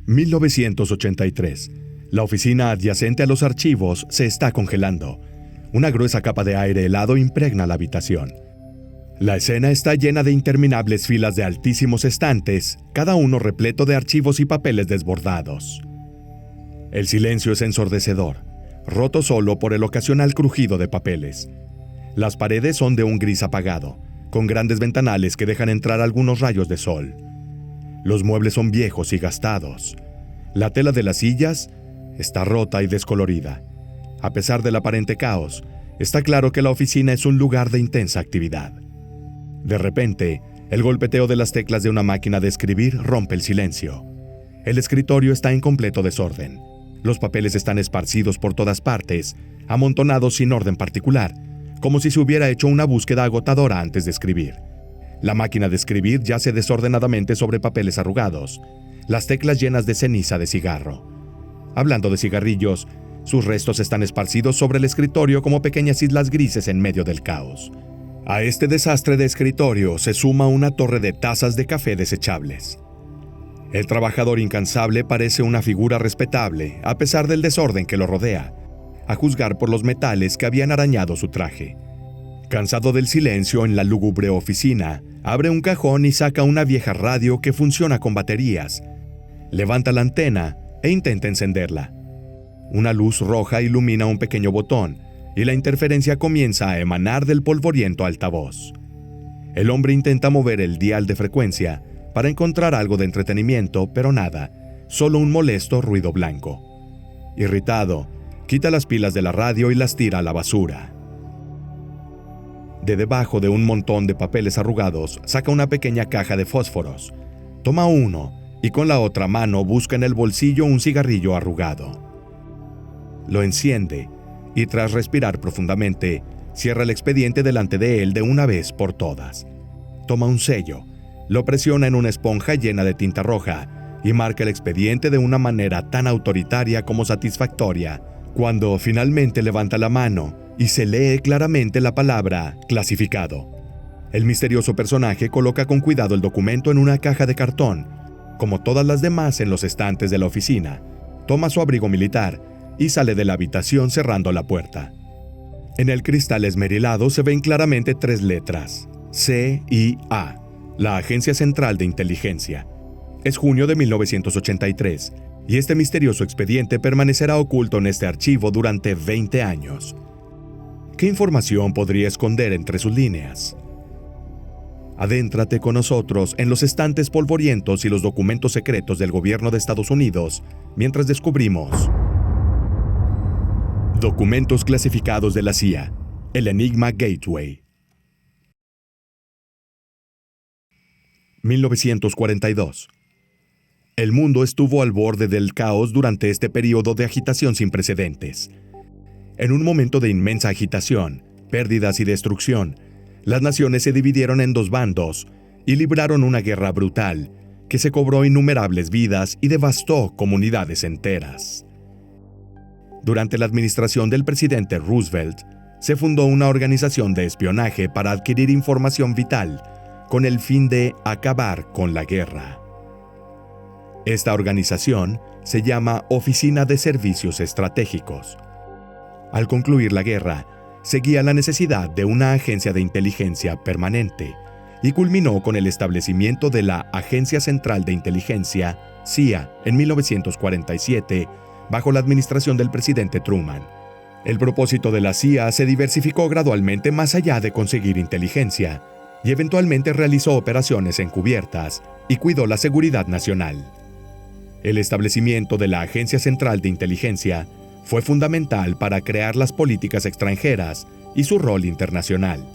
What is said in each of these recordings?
1983. La oficina adyacente a los archivos se está congelando. Una gruesa capa de aire helado impregna la habitación. La escena está llena de interminables filas de altísimos estantes, cada uno repleto de archivos y papeles desbordados. El silencio es ensordecedor, roto solo por el ocasional crujido de papeles. Las paredes son de un gris apagado, con grandes ventanales que dejan entrar algunos rayos de sol. Los muebles son viejos y gastados. La tela de las sillas está rota y descolorida. A pesar del aparente caos, está claro que la oficina es un lugar de intensa actividad. De repente, el golpeteo de las teclas de una máquina de escribir rompe el silencio. El escritorio está en completo desorden. Los papeles están esparcidos por todas partes, amontonados sin orden particular, como si se hubiera hecho una búsqueda agotadora antes de escribir. La máquina de escribir yace desordenadamente sobre papeles arrugados, las teclas llenas de ceniza de cigarro. Hablando de cigarrillos, sus restos están esparcidos sobre el escritorio como pequeñas islas grises en medio del caos. A este desastre de escritorio se suma una torre de tazas de café desechables. El trabajador incansable parece una figura respetable, a pesar del desorden que lo rodea, a juzgar por los metales que habían arañado su traje. Cansado del silencio en la lúgubre oficina, abre un cajón y saca una vieja radio que funciona con baterías. Levanta la antena e intenta encenderla. Una luz roja ilumina un pequeño botón y la interferencia comienza a emanar del polvoriento altavoz. El hombre intenta mover el dial de frecuencia para encontrar algo de entretenimiento, pero nada, solo un molesto ruido blanco. Irritado, quita las pilas de la radio y las tira a la basura. De debajo de un montón de papeles arrugados, saca una pequeña caja de fósforos. Toma uno y con la otra mano busca en el bolsillo un cigarrillo arrugado. Lo enciende y tras respirar profundamente, cierra el expediente delante de él de una vez por todas. Toma un sello, lo presiona en una esponja llena de tinta roja y marca el expediente de una manera tan autoritaria como satisfactoria, cuando finalmente levanta la mano y se lee claramente la palabra clasificado. El misterioso personaje coloca con cuidado el documento en una caja de cartón, como todas las demás en los estantes de la oficina. Toma su abrigo militar y sale de la habitación cerrando la puerta. En el cristal esmerilado se ven claramente 3 letras: CIA, la Agencia Central de Inteligencia. Es junio de 1983, y este misterioso expediente permanecerá oculto en este archivo durante 20 años. ¿Qué información podría esconder entre sus líneas? Adéntrate con nosotros en los estantes polvorientos y los documentos secretos del gobierno de Estados Unidos mientras descubrimos documentos clasificados de la CIA, el Enigma Gateway. 1942. El mundo estuvo al borde del caos durante este periodo de agitación sin precedentes. En un momento de inmensa agitación, pérdidas y destrucción, las naciones se dividieron en 2 bandos y libraron una guerra brutal que se cobró innumerables vidas y devastó comunidades enteras. Durante la administración del presidente Roosevelt, se fundó una organización de espionaje para adquirir información vital con el fin de acabar con la guerra. Esta organización se llama Oficina de Servicios Estratégicos. Al concluir la guerra, seguía la necesidad de una agencia de inteligencia permanente y culminó con el establecimiento de la Agencia Central de Inteligencia, CIA, en 1947, bajo la administración del presidente Truman. El propósito de la CIA se diversificó gradualmente más allá de conseguir inteligencia, y eventualmente realizó operaciones encubiertas y cuidó la seguridad nacional. El establecimiento de la Agencia Central de Inteligencia fue fundamental para crear las políticas extranjeras y su rol internacional.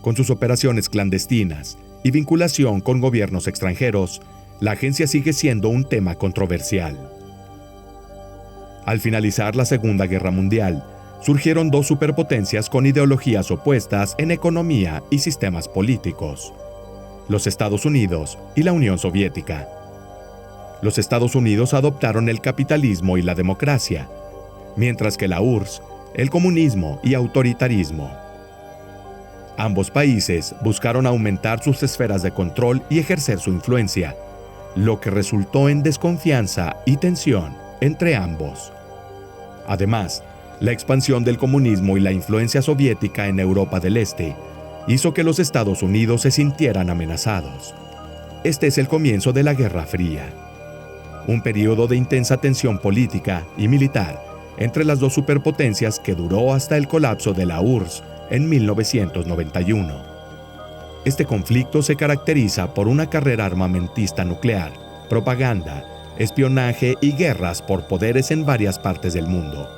Con sus operaciones clandestinas y vinculación con gobiernos extranjeros, la agencia sigue siendo un tema controversial. Al finalizar la Segunda Guerra Mundial, surgieron 2 superpotencias con ideologías opuestas en economía y sistemas políticos: los Estados Unidos y la Unión Soviética. Los Estados Unidos adoptaron el capitalismo y la democracia, mientras que la URSS, el comunismo y autoritarismo. Ambos países buscaron aumentar sus esferas de control y ejercer su influencia, lo que resultó en desconfianza y tensión entre ambos. Además, la expansión del comunismo y la influencia soviética en Europa del Este hizo que los Estados Unidos se sintieran amenazados. Este es el comienzo de la Guerra Fría, un periodo de intensa tensión política y militar entre las dos superpotencias que duró hasta el colapso de la URSS en 1991. Este conflicto se caracteriza por una carrera armamentista nuclear, propaganda, espionaje y guerras por poderes en varias partes del mundo,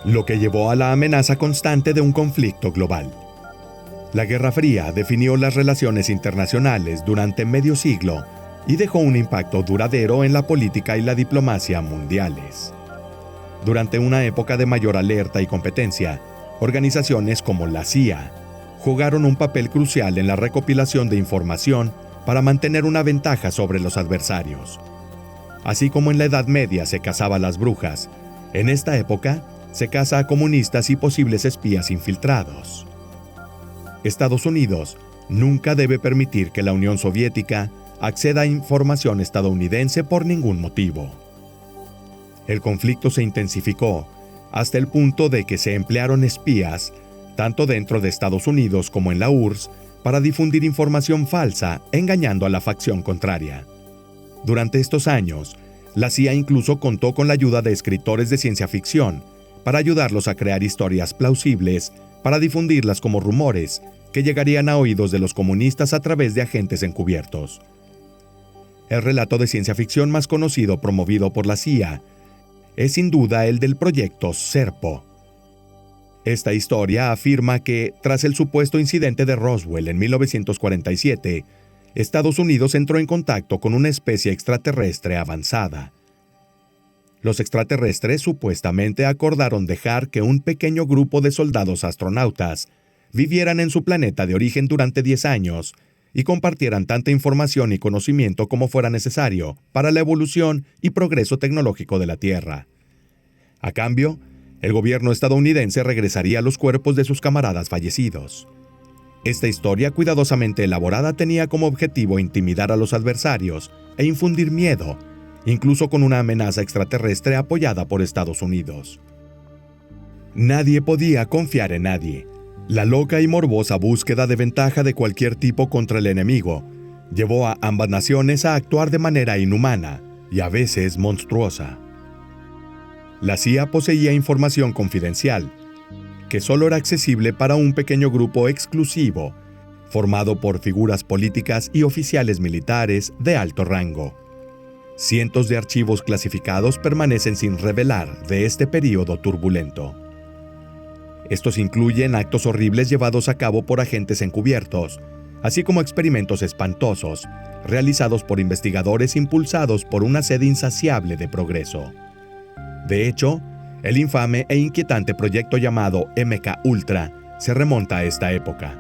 lo que llevó a la amenaza constante de un conflicto global. La Guerra Fría definió las relaciones internacionales durante medio siglo y dejó un impacto duradero en la política y la diplomacia mundiales. Durante una época de mayor alerta y competencia, organizaciones como la CIA jugaron un papel crucial en la recopilación de información para mantener una ventaja sobre los adversarios. Así como en la Edad Media se cazaba a las brujas, en esta época se caza a comunistas y posibles espías infiltrados. Estados Unidos nunca debe permitir que la Unión Soviética acceda a información estadounidense por ningún motivo. El conflicto se intensificó hasta el punto de que se emplearon espías, tanto dentro de Estados Unidos como en la URSS, para difundir información falsa, engañando a la facción contraria. Durante estos años, la CIA incluso contó con la ayuda de escritores de ciencia ficción para ayudarlos a crear historias plausibles, para difundirlas como rumores que llegarían a oídos de los comunistas a través de agentes encubiertos. El relato de ciencia ficción más conocido promovido por la CIA es sin duda el del proyecto Serpo. Esta historia afirma que, tras el supuesto incidente de Roswell en 1947, Estados Unidos entró en contacto con una especie extraterrestre avanzada. Los extraterrestres supuestamente acordaron dejar que un pequeño grupo de soldados astronautas vivieran en su planeta de origen durante 10 años y compartieran tanta información y conocimiento como fuera necesario para la evolución y progreso tecnológico de la Tierra. A cambio, el gobierno estadounidense regresaría los cuerpos de sus camaradas fallecidos. Esta historia cuidadosamente elaborada tenía como objetivo intimidar a los adversarios e infundir miedo, incluso con una amenaza extraterrestre apoyada por Estados Unidos. Nadie podía confiar en nadie. La loca y morbosa búsqueda de ventaja de cualquier tipo contra el enemigo llevó a ambas naciones a actuar de manera inhumana y a veces monstruosa. La CIA poseía información confidencial, que solo era accesible para un pequeño grupo exclusivo, formado por figuras políticas y oficiales militares de alto rango. Cientos de archivos clasificados permanecen sin revelar de este periodo turbulento. Estos incluyen actos horribles llevados a cabo por agentes encubiertos, así como experimentos espantosos, realizados por investigadores impulsados por una sed insaciable de progreso. De hecho, el infame e inquietante proyecto llamado MK-Ultra se remonta a esta época.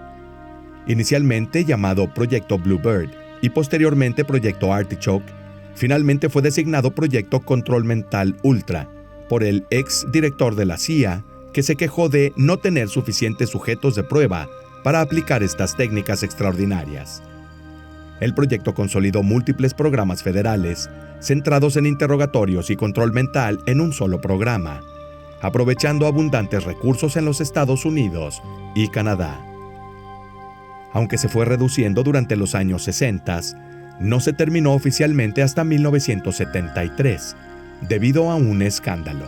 Inicialmente llamado Proyecto Bluebird y posteriormente Proyecto Artichoke, finalmente fue designado Proyecto Control Mental Ultra por el ex director de la CIA, que se quejó de no tener suficientes sujetos de prueba para aplicar estas técnicas extraordinarias. El proyecto consolidó múltiples programas federales centrados en interrogatorios y control mental en un solo programa, aprovechando abundantes recursos en los Estados Unidos y Canadá. Aunque se fue reduciendo durante los años 60, no se terminó oficialmente hasta 1973, debido a un escándalo.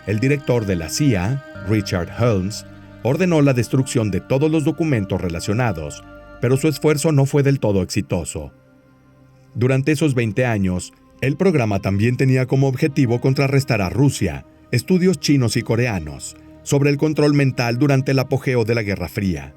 El director de la CIA, Richard Helms, ordenó la destrucción de todos los documentos relacionados, pero su esfuerzo no fue del todo exitoso. Durante esos 20 años, el programa también tenía como objetivo contrarrestar a Rusia, estudios chinos y coreanos, sobre el control mental durante el apogeo de la Guerra Fría.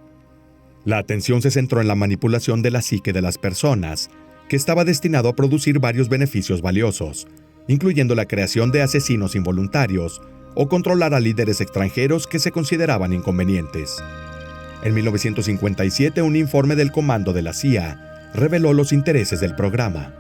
La atención se centró en la manipulación de la psique de las personas, que estaba destinado a producir varios beneficios valiosos, incluyendo la creación de asesinos involuntarios o controlar a líderes extranjeros que se consideraban inconvenientes. En 1957, un informe del Comando de la CIA reveló los intereses del programa.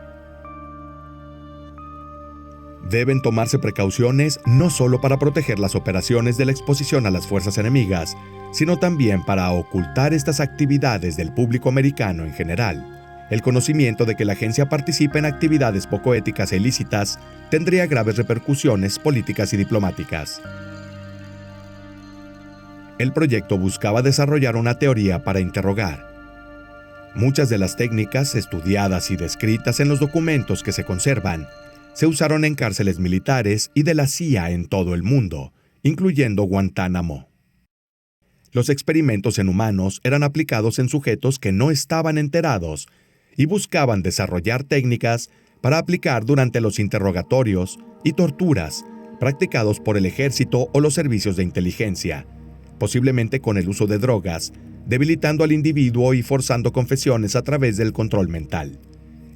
Deben tomarse precauciones no solo para proteger las operaciones de la exposición a las fuerzas enemigas, sino también para ocultar estas actividades del público americano en general, El conocimiento de que la agencia participa en actividades poco éticas e ilícitas tendría graves repercusiones políticas y diplomáticas. El proyecto buscaba desarrollar una teoría para interrogar. Muchas de las técnicas estudiadas y descritas en los documentos que se conservan se usaron en cárceles militares y de la CIA en todo el mundo, incluyendo Guantánamo. Los experimentos en humanos eran aplicados en sujetos que no estaban enterados y buscaban desarrollar técnicas para aplicar durante los interrogatorios y torturas practicados por el ejército o los servicios de inteligencia, posiblemente con el uso de drogas, debilitando al individuo y forzando confesiones a través del control mental.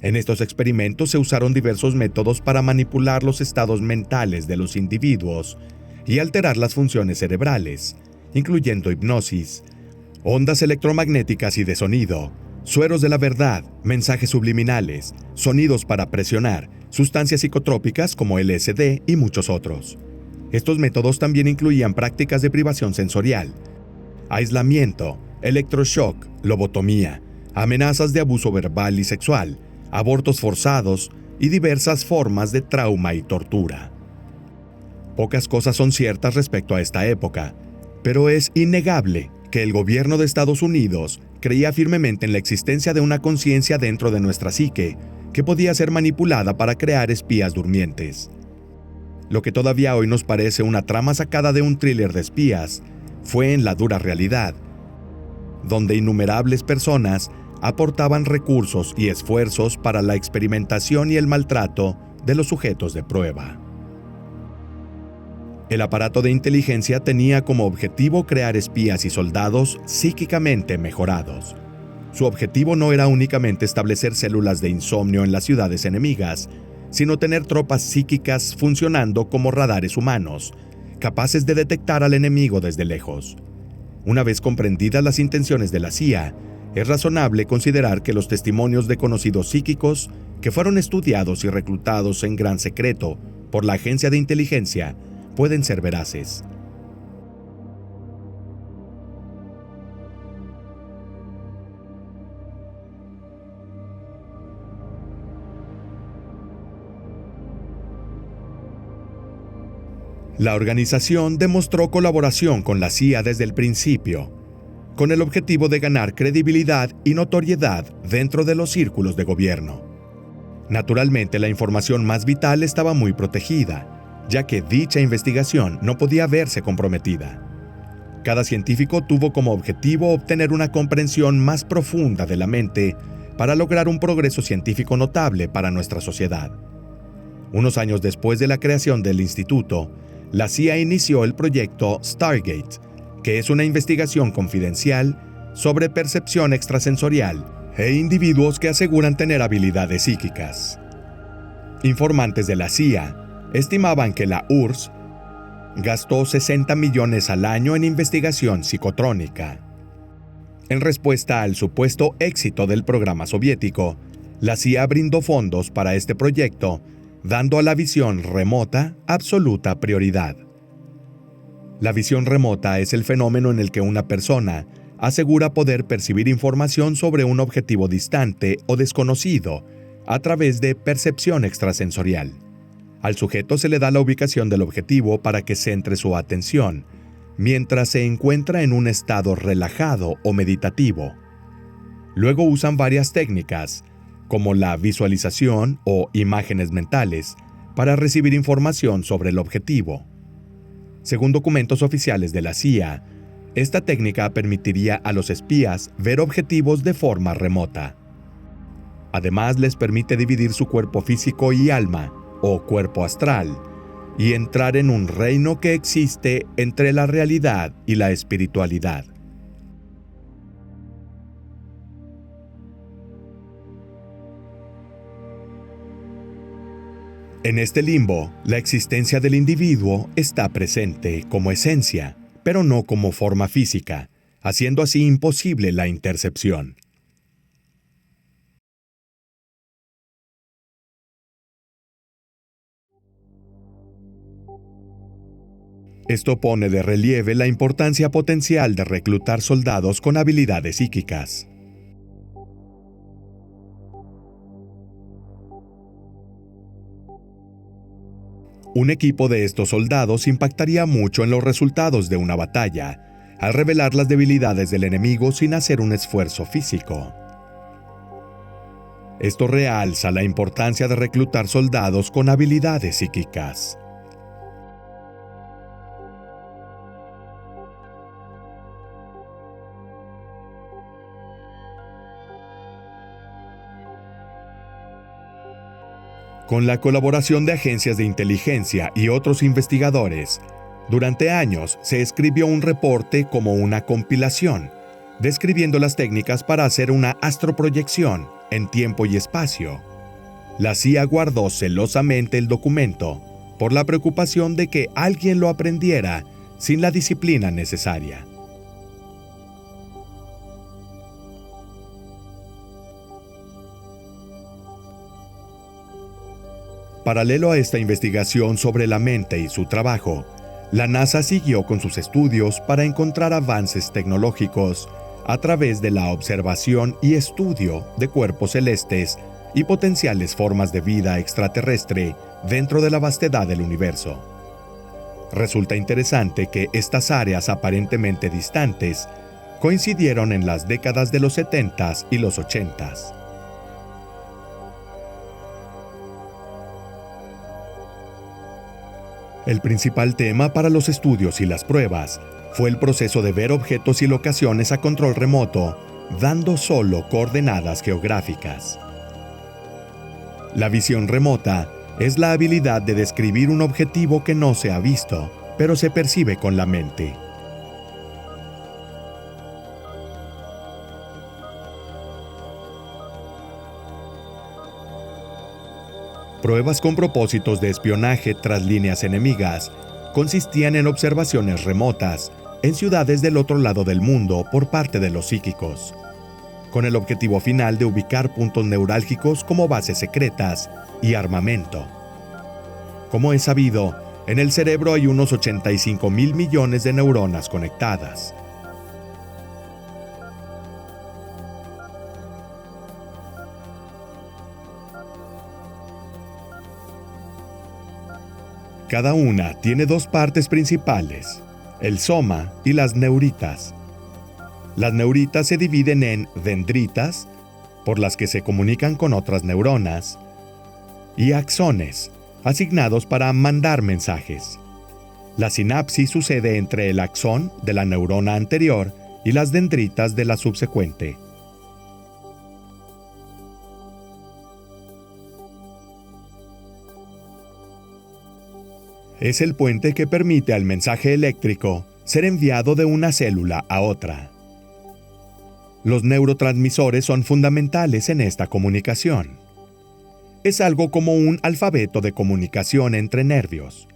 En estos experimentos se usaron diversos métodos para manipular los estados mentales de los individuos y alterar las funciones cerebrales, incluyendo hipnosis, ondas electromagnéticas y de sonido, sueros de la verdad, mensajes subliminales, sonidos para presionar, sustancias psicotrópicas como LSD y muchos otros. Estos métodos también incluían prácticas de privación sensorial, aislamiento, electroshock, lobotomía, amenazas de abuso verbal y sexual, abortos forzados y diversas formas de trauma y tortura. Pocas cosas son ciertas respecto a esta época, pero es innegable que el gobierno de Estados Unidos creía firmemente en la existencia de una conciencia dentro de nuestra psique que podía ser manipulada para crear espías durmientes. Lo que todavía hoy nos parece una trama sacada de un thriller de espías fue en la dura realidad, donde innumerables personas aportaban recursos y esfuerzos para la experimentación y el maltrato de los sujetos de prueba. El aparato de inteligencia tenía como objetivo crear espías y soldados psíquicamente mejorados. Su objetivo no era únicamente establecer células de insomnio en las ciudades enemigas, sino tener tropas psíquicas funcionando como radares humanos, capaces de detectar al enemigo desde lejos. Una vez comprendidas las intenciones de la CIA, es razonable considerar que los testimonios de conocidos psíquicos que fueron estudiados y reclutados en gran secreto por la agencia de inteligencia pueden ser veraces. La organización demostró colaboración con la CIA desde el principio, con el objetivo de ganar credibilidad y notoriedad dentro de los círculos de gobierno. Naturalmente, la información más vital estaba muy protegida, ya que dicha investigación no podía verse comprometida. Cada científico tuvo como objetivo obtener una comprensión más profunda de la mente para lograr un progreso científico notable para nuestra sociedad. Unos años después de la creación del instituto, la CIA inició el proyecto Stargate, que es una investigación confidencial sobre percepción extrasensorial e individuos que aseguran tener habilidades psíquicas. Informantes de la CIA estimaban que la URSS gastó 60 millones al año en investigación psicotrónica. En respuesta al supuesto éxito del programa soviético, la CIA brindó fondos para este proyecto, dando a la visión remota absoluta prioridad. La visión remota es el fenómeno en el que una persona asegura poder percibir información sobre un objetivo distante o desconocido a través de percepción extrasensorial. Al sujeto se le da la ubicación del objetivo para que centre su atención, mientras se encuentra en un estado relajado o meditativo. Luego usan varias técnicas, como la visualización o imágenes mentales, para recibir información sobre el objetivo. Según documentos oficiales de la CIA, esta técnica permitiría a los espías ver objetivos de forma remota. Además, les permite dividir su cuerpo físico y alma, o cuerpo astral, y entrar en un reino que existe entre la realidad y la espiritualidad. En este limbo, la existencia del individuo está presente como esencia, pero no como forma física, haciendo así imposible la intercepción. Esto pone de relieve la importancia potencial de reclutar soldados con habilidades psíquicas. Un equipo de estos soldados impactaría mucho en los resultados de una batalla, al revelar las debilidades del enemigo sin hacer un esfuerzo físico. Esto realza la importancia de reclutar soldados con habilidades psíquicas. Con la colaboración de agencias de inteligencia y otros investigadores, durante años se escribió un reporte como una compilación, describiendo las técnicas para hacer una astroproyección en tiempo y espacio. La CIA guardó celosamente el documento por la preocupación de que alguien lo aprendiera sin la disciplina necesaria. Paralelo a esta investigación sobre la mente y su trabajo, la NASA siguió con sus estudios para encontrar avances tecnológicos a través de la observación y estudio de cuerpos celestes y potenciales formas de vida extraterrestre dentro de la vastedad del universo. Resulta interesante que estas áreas aparentemente distantes coincidieron en las décadas de los 70s y los 80s. El principal tema para los estudios y las pruebas fue el proceso de ver objetos y locaciones a control remoto, dando solo coordenadas geográficas. La visión remota es la habilidad de describir un objetivo que no se ha visto, pero se percibe con la mente. Pruebas con propósitos de espionaje tras líneas enemigas consistían en observaciones remotas en ciudades del otro lado del mundo por parte de los psíquicos, con el objetivo final de ubicar puntos neurálgicos como bases secretas y armamento. Como es sabido, en el cerebro hay unos 85,000 millones de neuronas conectadas. Cada una tiene dos partes principales, el soma y las neuritas. Las neuritas se dividen en dendritas, por las que se comunican con otras neuronas, y axones, asignados para mandar mensajes. La sinapsis sucede entre el axón de la neurona anterior y las dendritas de la subsecuente. Es el puente que permite al mensaje eléctrico ser enviado de una célula a otra. Los neurotransmisores son fundamentales en esta comunicación. Es algo como un alfabeto de comunicación entre nervios.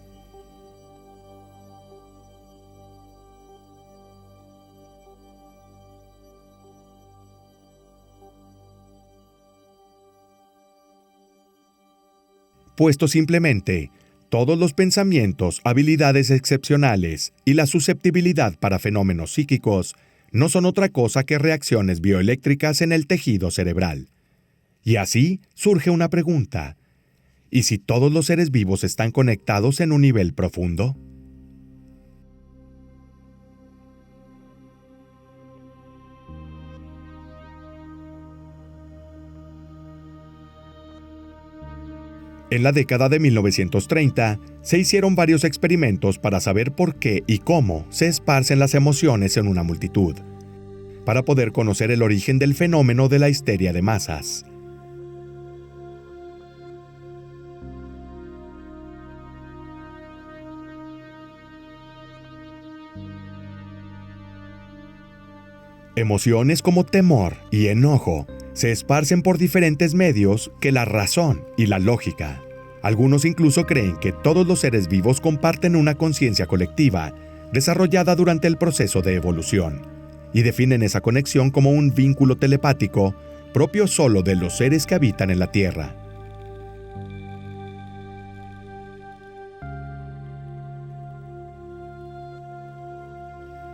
Puesto simplemente, todos los pensamientos, habilidades excepcionales y la susceptibilidad para fenómenos psíquicos no son otra cosa que reacciones bioeléctricas en el tejido cerebral. Y así surge una pregunta: ¿y si todos los seres vivos están conectados en un nivel profundo? En la década de 1930, se hicieron varios experimentos para saber por qué y cómo se esparcen las emociones en una multitud, para poder conocer el origen del fenómeno de la histeria de masas. Emociones como temor y enojo se esparcen por diferentes medios que la razón y la lógica. Algunos incluso creen que todos los seres vivos comparten una conciencia colectiva desarrollada durante el proceso de evolución, y definen esa conexión como un vínculo telepático propio solo de los seres que habitan en la Tierra.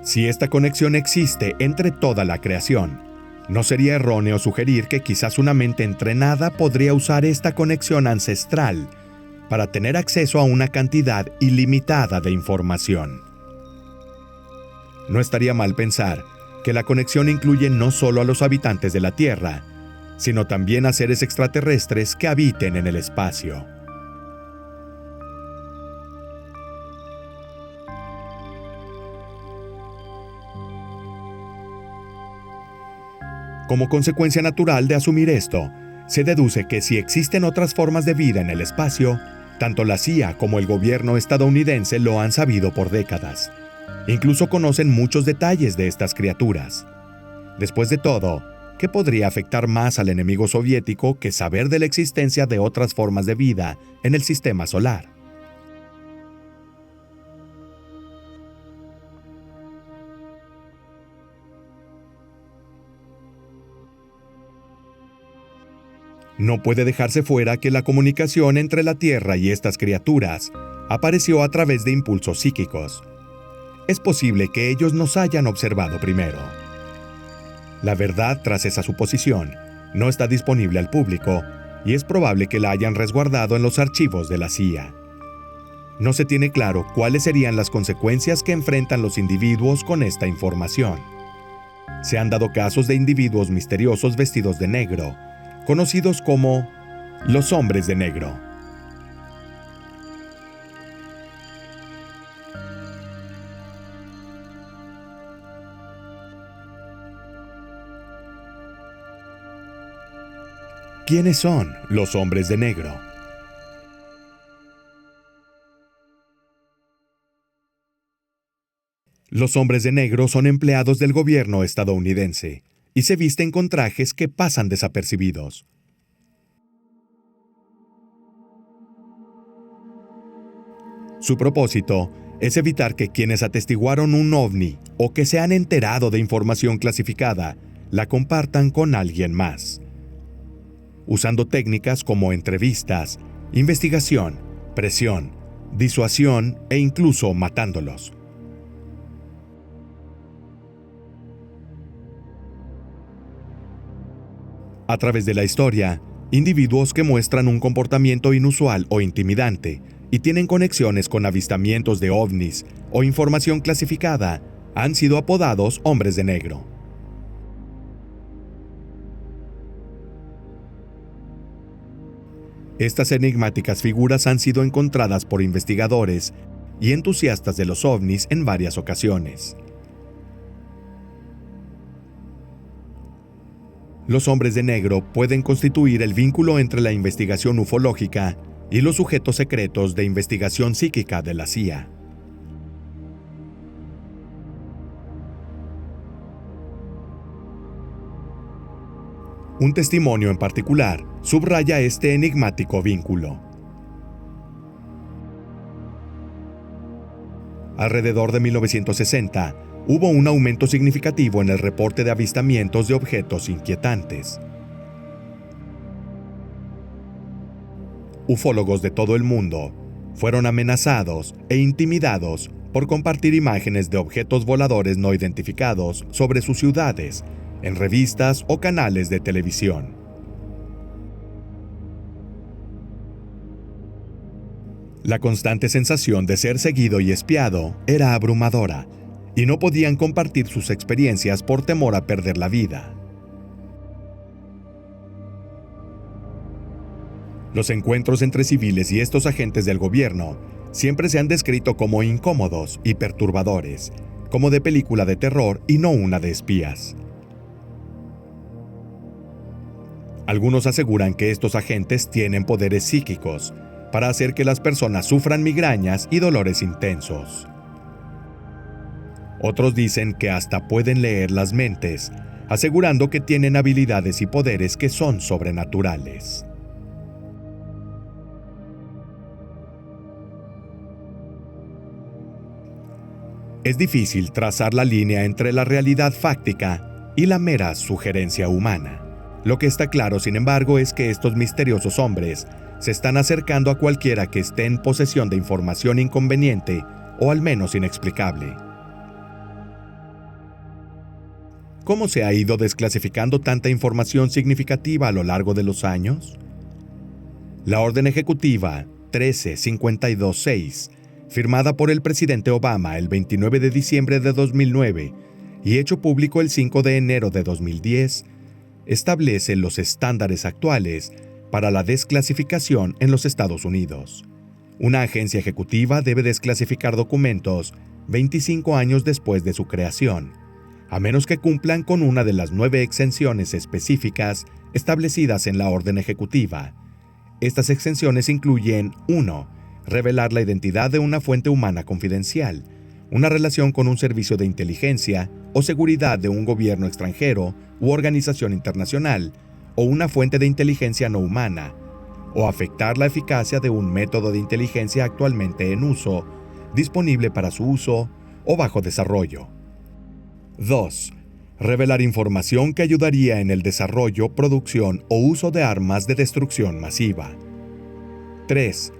Si esta conexión existe entre toda la creación, no sería erróneo sugerir que quizás una mente entrenada podría usar esta conexión ancestral para tener acceso a una cantidad ilimitada de información. No estaría mal pensar que la conexión incluye no solo a los habitantes de la Tierra, sino también a seres extraterrestres que habiten en el espacio. Como consecuencia natural de asumir esto, se deduce que si existen otras formas de vida en el espacio, tanto la CIA como el gobierno estadounidense lo han sabido por décadas. Incluso conocen muchos detalles de estas criaturas. Después de todo, ¿qué podría afectar más al enemigo soviético que saber de la existencia de otras formas de vida en el sistema solar? No puede dejarse fuera que la comunicación entre la Tierra y estas criaturas apareció a través de impulsos psíquicos. Es posible que ellos nos hayan observado primero. La verdad tras esa suposición no está disponible al público y es probable que la hayan resguardado en los archivos de la CIA. No se tiene claro cuáles serían las consecuencias que enfrentan los individuos con esta información. Se han dado casos de individuos misteriosos vestidos de negro, conocidos como los hombres de negro. ¿Quiénes son los hombres de negro? Los hombres de negro son empleados del gobierno estadounidense y se visten con trajes que pasan desapercibidos. Su propósito es evitar que quienes atestiguaron un ovni o que se han enterado de información clasificada la compartan con alguien más, usando técnicas como entrevistas, investigación, presión, disuasión e incluso matándolos. A través de la historia, individuos que muestran un comportamiento inusual o intimidante y tienen conexiones con avistamientos de ovnis o información clasificada han sido apodados hombres de negro. Estas enigmáticas figuras han sido encontradas por investigadores y entusiastas de los ovnis en varias ocasiones. Los hombres de negro pueden constituir el vínculo entre la investigación ufológica y los sujetos secretos de investigación psíquica de la CIA. Un testimonio en particular subraya este enigmático vínculo. Alrededor de 1960, hubo un aumento significativo en el reporte de avistamientos de objetos inquietantes. Ufólogos de todo el mundo fueron amenazados e intimidados por compartir imágenes de objetos voladores no identificados sobre sus ciudades, en revistas o canales de televisión. La constante sensación de ser seguido y espiado era abrumadora, y no podían compartir sus experiencias por temor a perder la vida. Los encuentros entre civiles y estos agentes del gobierno siempre se han descrito como incómodos y perturbadores, como de película de terror y no una de espías. Algunos aseguran que estos agentes tienen poderes psíquicos para hacer que las personas sufran migrañas y dolores intensos. Otros dicen que hasta pueden leer las mentes, asegurando que tienen habilidades y poderes que son sobrenaturales. Es difícil trazar la línea entre la realidad fáctica y la mera sugerencia humana. Lo que está claro, sin embargo, es que estos misteriosos hombres se están acercando a cualquiera que esté en posesión de información inconveniente o al menos inexplicable. ¿Cómo se ha ido desclasificando tanta información significativa a lo largo de los años? La orden ejecutiva 1352-6, firmada por el presidente Obama el 29 de diciembre de 2009 y hecho público el 5 de enero de 2010, establece los estándares actuales para la desclasificación en los Estados Unidos. Una agencia ejecutiva debe desclasificar documentos 25 años después de su creación, a menos que cumplan con una de las 9 exenciones específicas establecidas en la orden ejecutiva. Estas exenciones incluyen 1. Revelar la identidad de una fuente humana confidencial, una relación con un servicio de inteligencia o seguridad de un gobierno extranjero u organización internacional, o una fuente de inteligencia no humana, o afectar la eficacia de un método de inteligencia actualmente en uso, disponible para su uso o bajo desarrollo. 2. Revelar información que ayudaría en el desarrollo, producción o uso de armas de destrucción masiva. 3.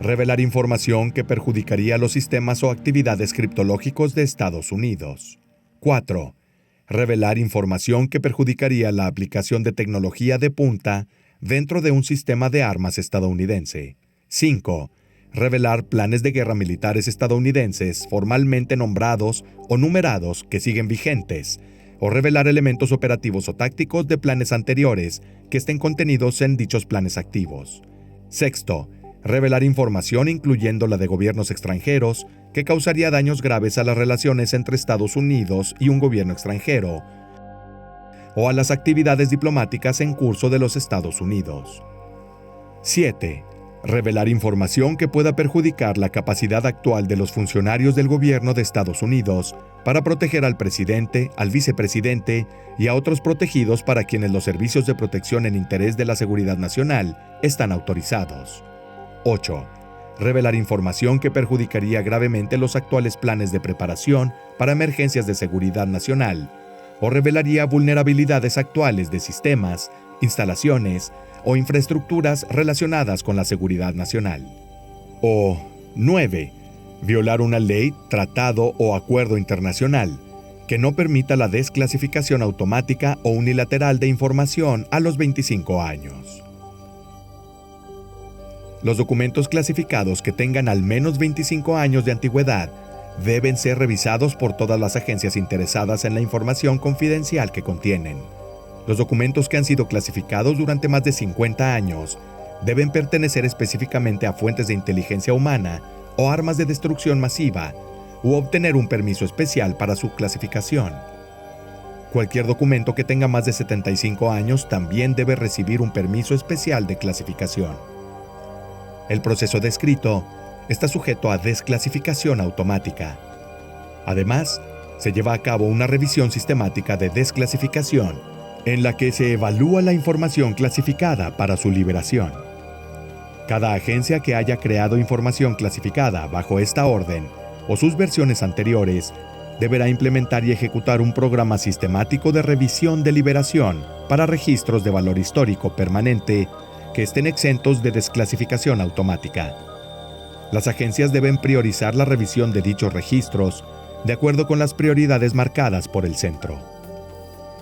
Revelar información que perjudicaría los sistemas o actividades criptológicos de Estados Unidos. 4. Revelar información que perjudicaría la aplicación de tecnología de punta dentro de un sistema de armas estadounidense. 5. Revelar planes de guerra militares estadounidenses formalmente nombrados o numerados que siguen vigentes, o revelar elementos operativos o tácticos de planes anteriores que estén contenidos en dichos planes activos. 6. Revelar información incluyendo la de gobiernos extranjeros que causaría daños graves a las relaciones entre Estados Unidos y un gobierno extranjero, o a las actividades diplomáticas en curso de los Estados Unidos. 7. Revelar información que pueda perjudicar la capacidad actual de los funcionarios del gobierno de Estados Unidos para proteger al presidente, al vicepresidente y a otros protegidos para quienes los servicios de protección en interés de la seguridad nacional están autorizados. 8. Revelar información que perjudicaría gravemente los actuales planes de preparación para emergencias de seguridad nacional, o revelaría vulnerabilidades actuales de sistemas, instalaciones o infraestructuras relacionadas con la seguridad nacional. O 9. Violar una ley, tratado o acuerdo internacional que no permita la desclasificación automática o unilateral de información a los 25 años. Los documentos clasificados que tengan al menos 25 años de antigüedad deben ser revisados por todas las agencias interesadas en la información confidencial que contienen. Los documentos que han sido clasificados durante más de 50 años deben pertenecer específicamente a fuentes de inteligencia humana o armas de destrucción masiva, u obtener un permiso especial para su clasificación. Cualquier documento que tenga más de 75 años también debe recibir un permiso especial de clasificación. El proceso descrito está sujeto a desclasificación automática. Además, se lleva a cabo una revisión sistemática de desclasificación, en la que se evalúa la información clasificada para su liberación. Cada agencia que haya creado información clasificada bajo esta orden o sus versiones anteriores deberá implementar y ejecutar un programa sistemático de revisión de liberación para registros de valor histórico permanente que estén exentos de desclasificación automática. Las agencias deben priorizar la revisión de dichos registros de acuerdo con las prioridades marcadas por el centro.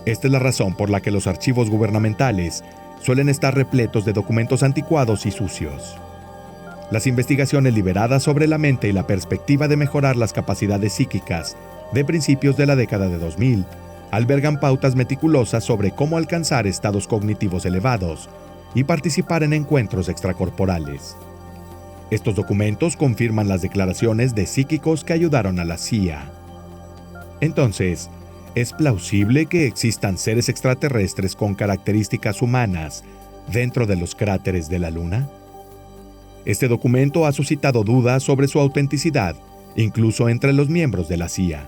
Esta es la razón por la que los archivos gubernamentales suelen estar repletos de documentos anticuados y sucios. Las investigaciones liberadas sobre la mente y la perspectiva de mejorar las capacidades psíquicas de principios de la década de 2000 albergan pautas meticulosas sobre cómo alcanzar estados cognitivos elevados y participar en encuentros extracorporales. Estos documentos confirman las declaraciones de psíquicos que ayudaron a la CIA. Entonces, ¿es plausible que existan seres extraterrestres con características humanas dentro de los cráteres de la Luna? Este documento ha suscitado dudas sobre su autenticidad, incluso entre los miembros de la CIA.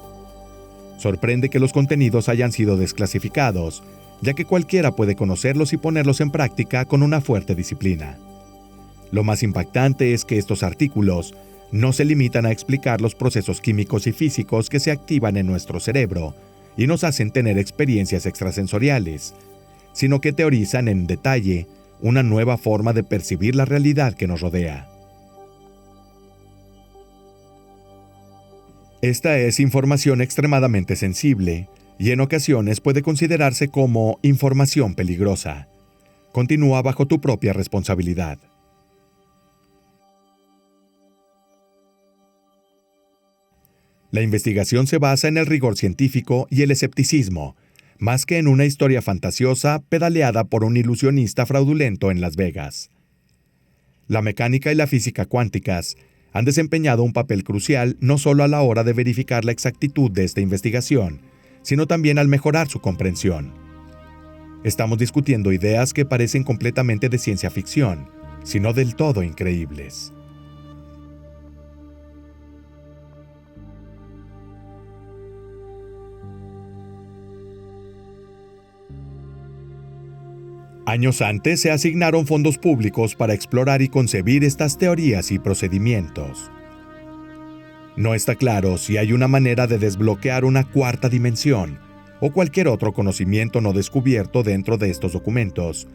Sorprende que los contenidos hayan sido desclasificados, ya que cualquiera puede conocerlos y ponerlos en práctica con una fuerte disciplina. Lo más impactante es que estos artículos no se limitan a explicar los procesos químicos y físicos que se activan en nuestro cerebro y nos hacen tener experiencias extrasensoriales, sino que teorizan en detalle una nueva forma de percibir la realidad que nos rodea. Esta es información extremadamente sensible y en ocasiones puede considerarse como información peligrosa. Continúa bajo tu propia responsabilidad. La investigación se basa en el rigor científico y el escepticismo, más que en una historia fantasiosa pedaleada por un ilusionista fraudulento en Las Vegas. La mecánica y la física cuánticas han desempeñado un papel crucial no solo a la hora de verificar la exactitud de esta investigación, sino también al mejorar su comprensión. Estamos discutiendo ideas que parecen completamente de ciencia ficción, sino del todo increíbles. Años antes se asignaron fondos públicos para explorar y concebir estas teorías y procedimientos. No está claro si hay una manera de desbloquear una cuarta dimensión o cualquier otro conocimiento no descubierto dentro de estos documentos,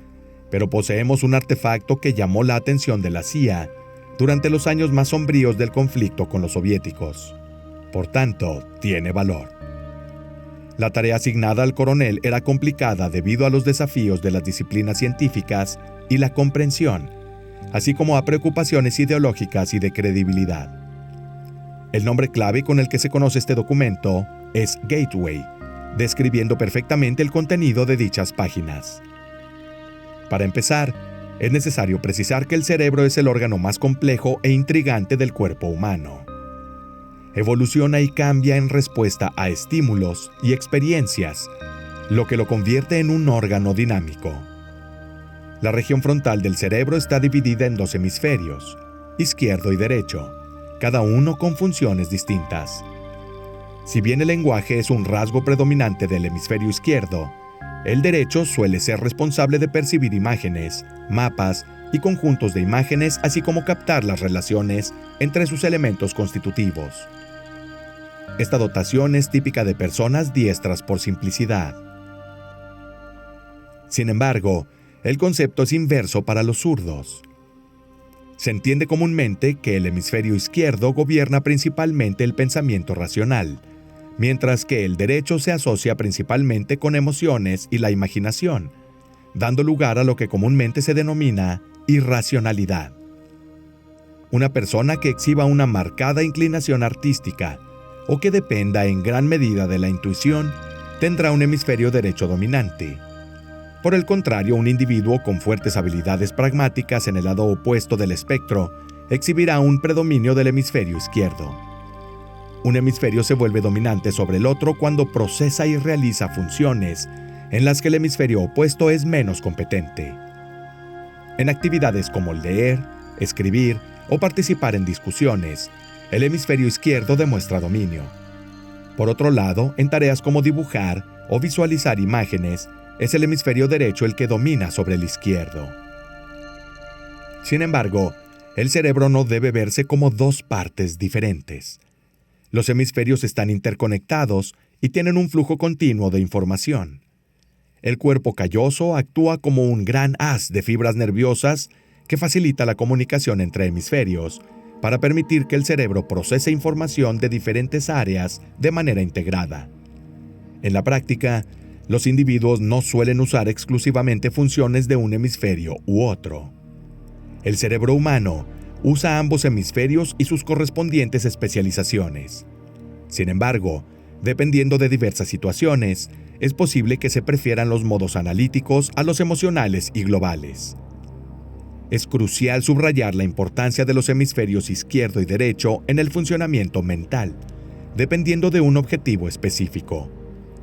pero poseemos un artefacto que llamó la atención de la CIA durante los años más sombríos del conflicto con los soviéticos. Por tanto, tiene valor. La tarea asignada al coronel era complicada debido a los desafíos de las disciplinas científicas y la comprensión, así como a preocupaciones ideológicas y de credibilidad. El nombre clave con el que se conoce este documento es Gateway, describiendo perfectamente el contenido de dichas páginas. Para empezar, es necesario precisar que el cerebro es el órgano más complejo e intrigante del cuerpo humano. Evoluciona y cambia en respuesta a estímulos y experiencias, lo que lo convierte en un órgano dinámico. La región frontal del cerebro está dividida en dos hemisferios, izquierdo y derecho, cada uno con funciones distintas. Si bien el lenguaje es un rasgo predominante del hemisferio izquierdo, el derecho suele ser responsable de percibir imágenes, mapas y conjuntos de imágenes, así como captar las relaciones entre sus elementos constitutivos. Esta dotación es típica de personas diestras por simplicidad. Sin embargo, el concepto es inverso para los zurdos. Se entiende comúnmente que el hemisferio izquierdo gobierna principalmente el pensamiento racional, mientras que el derecho se asocia principalmente con emociones y la imaginación, dando lugar a lo que comúnmente se denomina irracionalidad. Una persona que exhiba una marcada inclinación artística o que dependa en gran medida de la intuición tendrá un hemisferio derecho dominante. Por el contrario, un individuo con fuertes habilidades pragmáticas en el lado opuesto del espectro exhibirá un predominio del hemisferio izquierdo. Un hemisferio se vuelve dominante sobre el otro cuando procesa y realiza funciones en las que el hemisferio opuesto es menos competente. En actividades como leer, escribir o participar en discusiones, el hemisferio izquierdo demuestra dominio. Por otro lado, en tareas como dibujar o visualizar imágenes, es el hemisferio derecho el que domina sobre el izquierdo. Sin embargo, el cerebro no debe verse como dos partes diferentes. Los hemisferios están interconectados y tienen un flujo continuo de información. El cuerpo calloso actúa como un gran haz de fibras nerviosas que facilita la comunicación entre hemisferios para permitir que el cerebro procese información de diferentes áreas de manera integrada. En la práctica, los individuos no suelen usar exclusivamente funciones de un hemisferio u otro. El cerebro humano usa ambos hemisferios y sus correspondientes especializaciones. Sin embargo, dependiendo de diversas situaciones, es posible que se prefieran los modos analíticos a los emocionales y globales. Es crucial subrayar la importancia de los hemisferios izquierdo y derecho en el funcionamiento mental, dependiendo de un objetivo específico.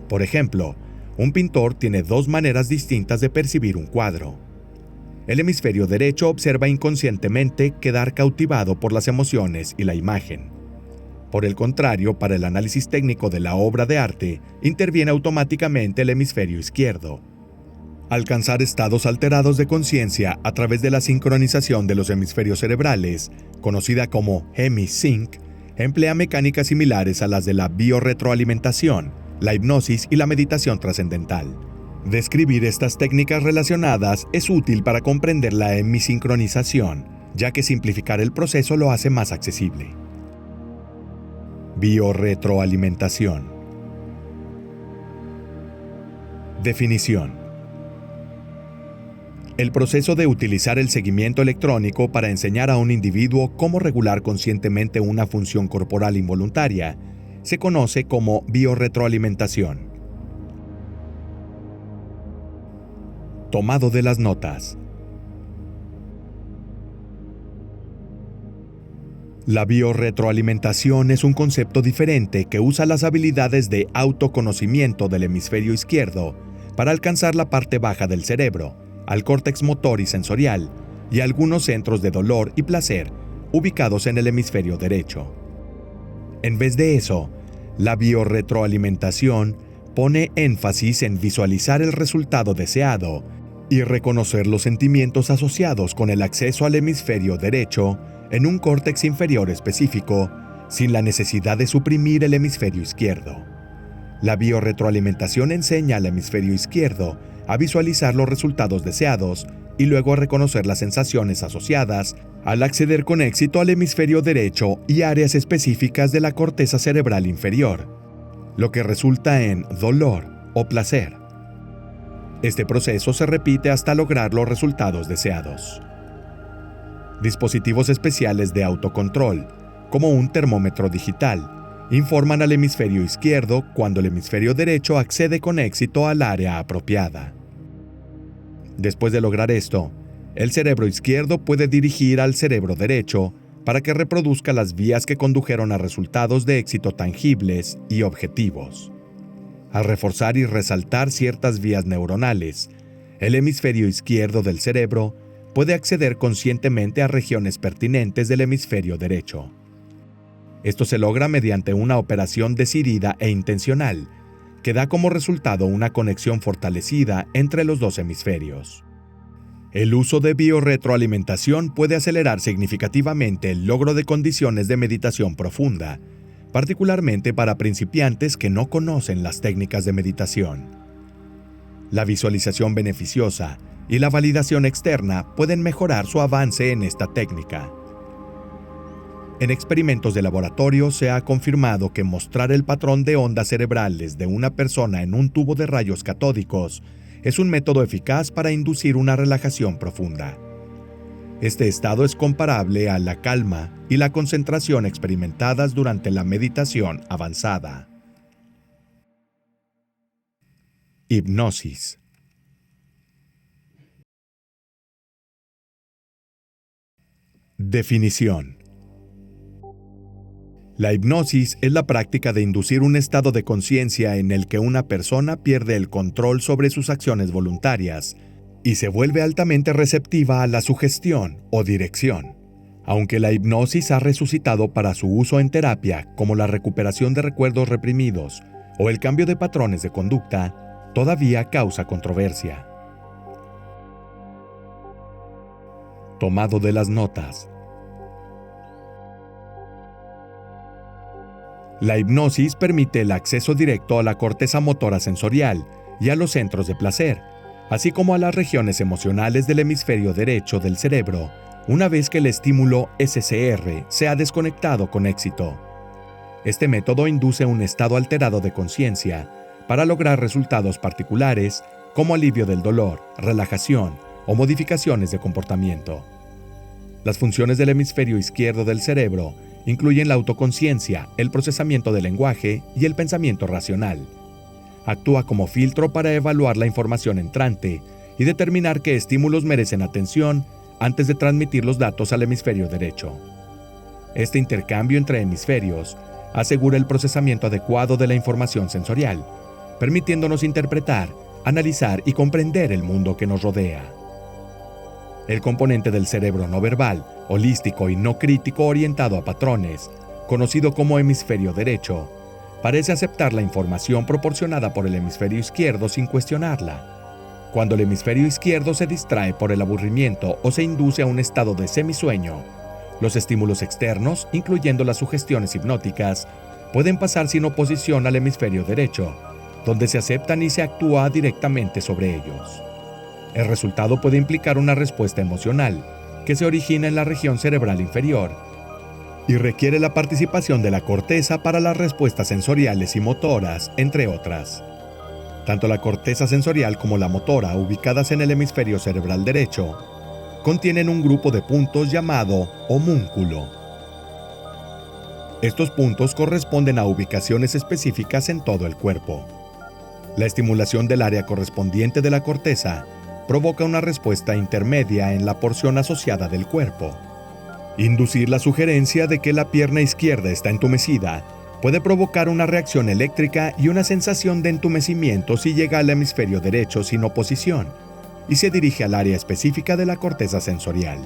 Por ejemplo, un pintor tiene dos maneras distintas de percibir un cuadro. El hemisferio derecho observa inconscientemente, quedar cautivado por las emociones y la imagen. Por el contrario, para el análisis técnico de la obra de arte, interviene automáticamente el hemisferio izquierdo. Alcanzar estados alterados de conciencia a través de la sincronización de los hemisferios cerebrales, conocida como hemisync, emplea mecánicas similares a las de la biorretroalimentación, la hipnosis y la meditación trascendental. Describir estas técnicas relacionadas es útil para comprender la hemisincronización, ya que simplificar el proceso lo hace más accesible. Biorretroalimentación. Definición. El proceso de utilizar el seguimiento electrónico para enseñar a un individuo cómo regular conscientemente una función corporal involuntaria se conoce como biorretroalimentación. Tomado de las notas. La biorretroalimentación es un concepto diferente que usa las habilidades de autoconocimiento del hemisferio izquierdo para alcanzar la parte baja del cerebro, al córtex motor y sensorial, y algunos centros de dolor y placer ubicados en el hemisferio derecho. En vez de eso, la biorretroalimentación pone énfasis en visualizar el resultado deseado y reconocer los sentimientos asociados con el acceso al hemisferio derecho en un córtex inferior específico, sin la necesidad de suprimir el hemisferio izquierdo. La biorretroalimentación enseña al hemisferio izquierdo a visualizar los resultados deseados y luego a reconocer las sensaciones asociadas al acceder con éxito al hemisferio derecho y áreas específicas de la corteza cerebral inferior, lo que resulta en dolor o placer. Este proceso se repite hasta lograr los resultados deseados. Dispositivos especiales de autocontrol, como un termómetro digital, informan al hemisferio izquierdo cuando el hemisferio derecho accede con éxito al área apropiada. Después de lograr esto, el cerebro izquierdo puede dirigir al cerebro derecho para que reproduzca las vías que condujeron a resultados de éxito tangibles y objetivos. Al reforzar y resaltar ciertas vías neuronales, el hemisferio izquierdo del cerebro puede acceder conscientemente a regiones pertinentes del hemisferio derecho. Esto se logra mediante una operación decidida e intencional, que da como resultado una conexión fortalecida entre los dos hemisferios. El uso de biorretroalimentación puede acelerar significativamente el logro de condiciones de meditación profunda, particularmente para principiantes que no conocen las técnicas de meditación. La visualización beneficiosa y la validación externa pueden mejorar su avance en esta técnica. En experimentos de laboratorio se ha confirmado que mostrar el patrón de ondas cerebrales de una persona en un tubo de rayos catódicos es un método eficaz para inducir una relajación profunda. Este estado es comparable a la calma y la concentración experimentadas durante la meditación avanzada. Hipnosis. Definición. La hipnosis es la práctica de inducir un estado de conciencia en el que una persona pierde el control sobre sus acciones voluntarias y se vuelve altamente receptiva a la sugestión o dirección. Aunque la hipnosis ha resucitado para su uso en terapia, como la recuperación de recuerdos reprimidos o el cambio de patrones de conducta, todavía causa controversia. Tomado de las notas. La hipnosis permite el acceso directo a la corteza motora sensorial y a los centros de placer, así como a las regiones emocionales del hemisferio derecho del cerebro, una vez que el estímulo SCR se ha desconectado con éxito. Este método induce un estado alterado de conciencia para lograr resultados particulares como alivio del dolor, relajación o modificaciones de comportamiento. Las funciones del hemisferio izquierdo del cerebro incluyen la autoconciencia, el procesamiento del lenguaje y el pensamiento racional. Actúa como filtro para evaluar la información entrante y determinar qué estímulos merecen atención antes de transmitir los datos al hemisferio derecho. Este intercambio entre hemisferios asegura el procesamiento adecuado de la información sensorial, permitiéndonos interpretar, analizar y comprender el mundo que nos rodea. El componente del cerebro no verbal, holístico y no crítico orientado a patrones, conocido como hemisferio derecho, parece aceptar la información proporcionada por el hemisferio izquierdo sin cuestionarla. Cuando el hemisferio izquierdo se distrae por el aburrimiento o se induce a un estado de semisueño, los estímulos externos, incluyendo las sugestiones hipnóticas, pueden pasar sin oposición al hemisferio derecho, donde se aceptan y se actúa directamente sobre ellos. El resultado puede implicar una respuesta emocional que se origina en la región cerebral inferior y requiere la participación de la corteza para las respuestas sensoriales y motoras, entre otras. Tanto la corteza sensorial como la motora, ubicadas en el hemisferio cerebral derecho, contienen un grupo de puntos llamado homúnculo. Estos puntos corresponden a ubicaciones específicas en todo el cuerpo. La estimulación del área correspondiente de la corteza provoca una respuesta intermedia en la porción asociada del cuerpo. Inducir la sugerencia de que la pierna izquierda está entumecida puede provocar una reacción eléctrica y una sensación de entumecimiento si llega al hemisferio derecho sin oposición y se dirige al área específica de la corteza sensorial.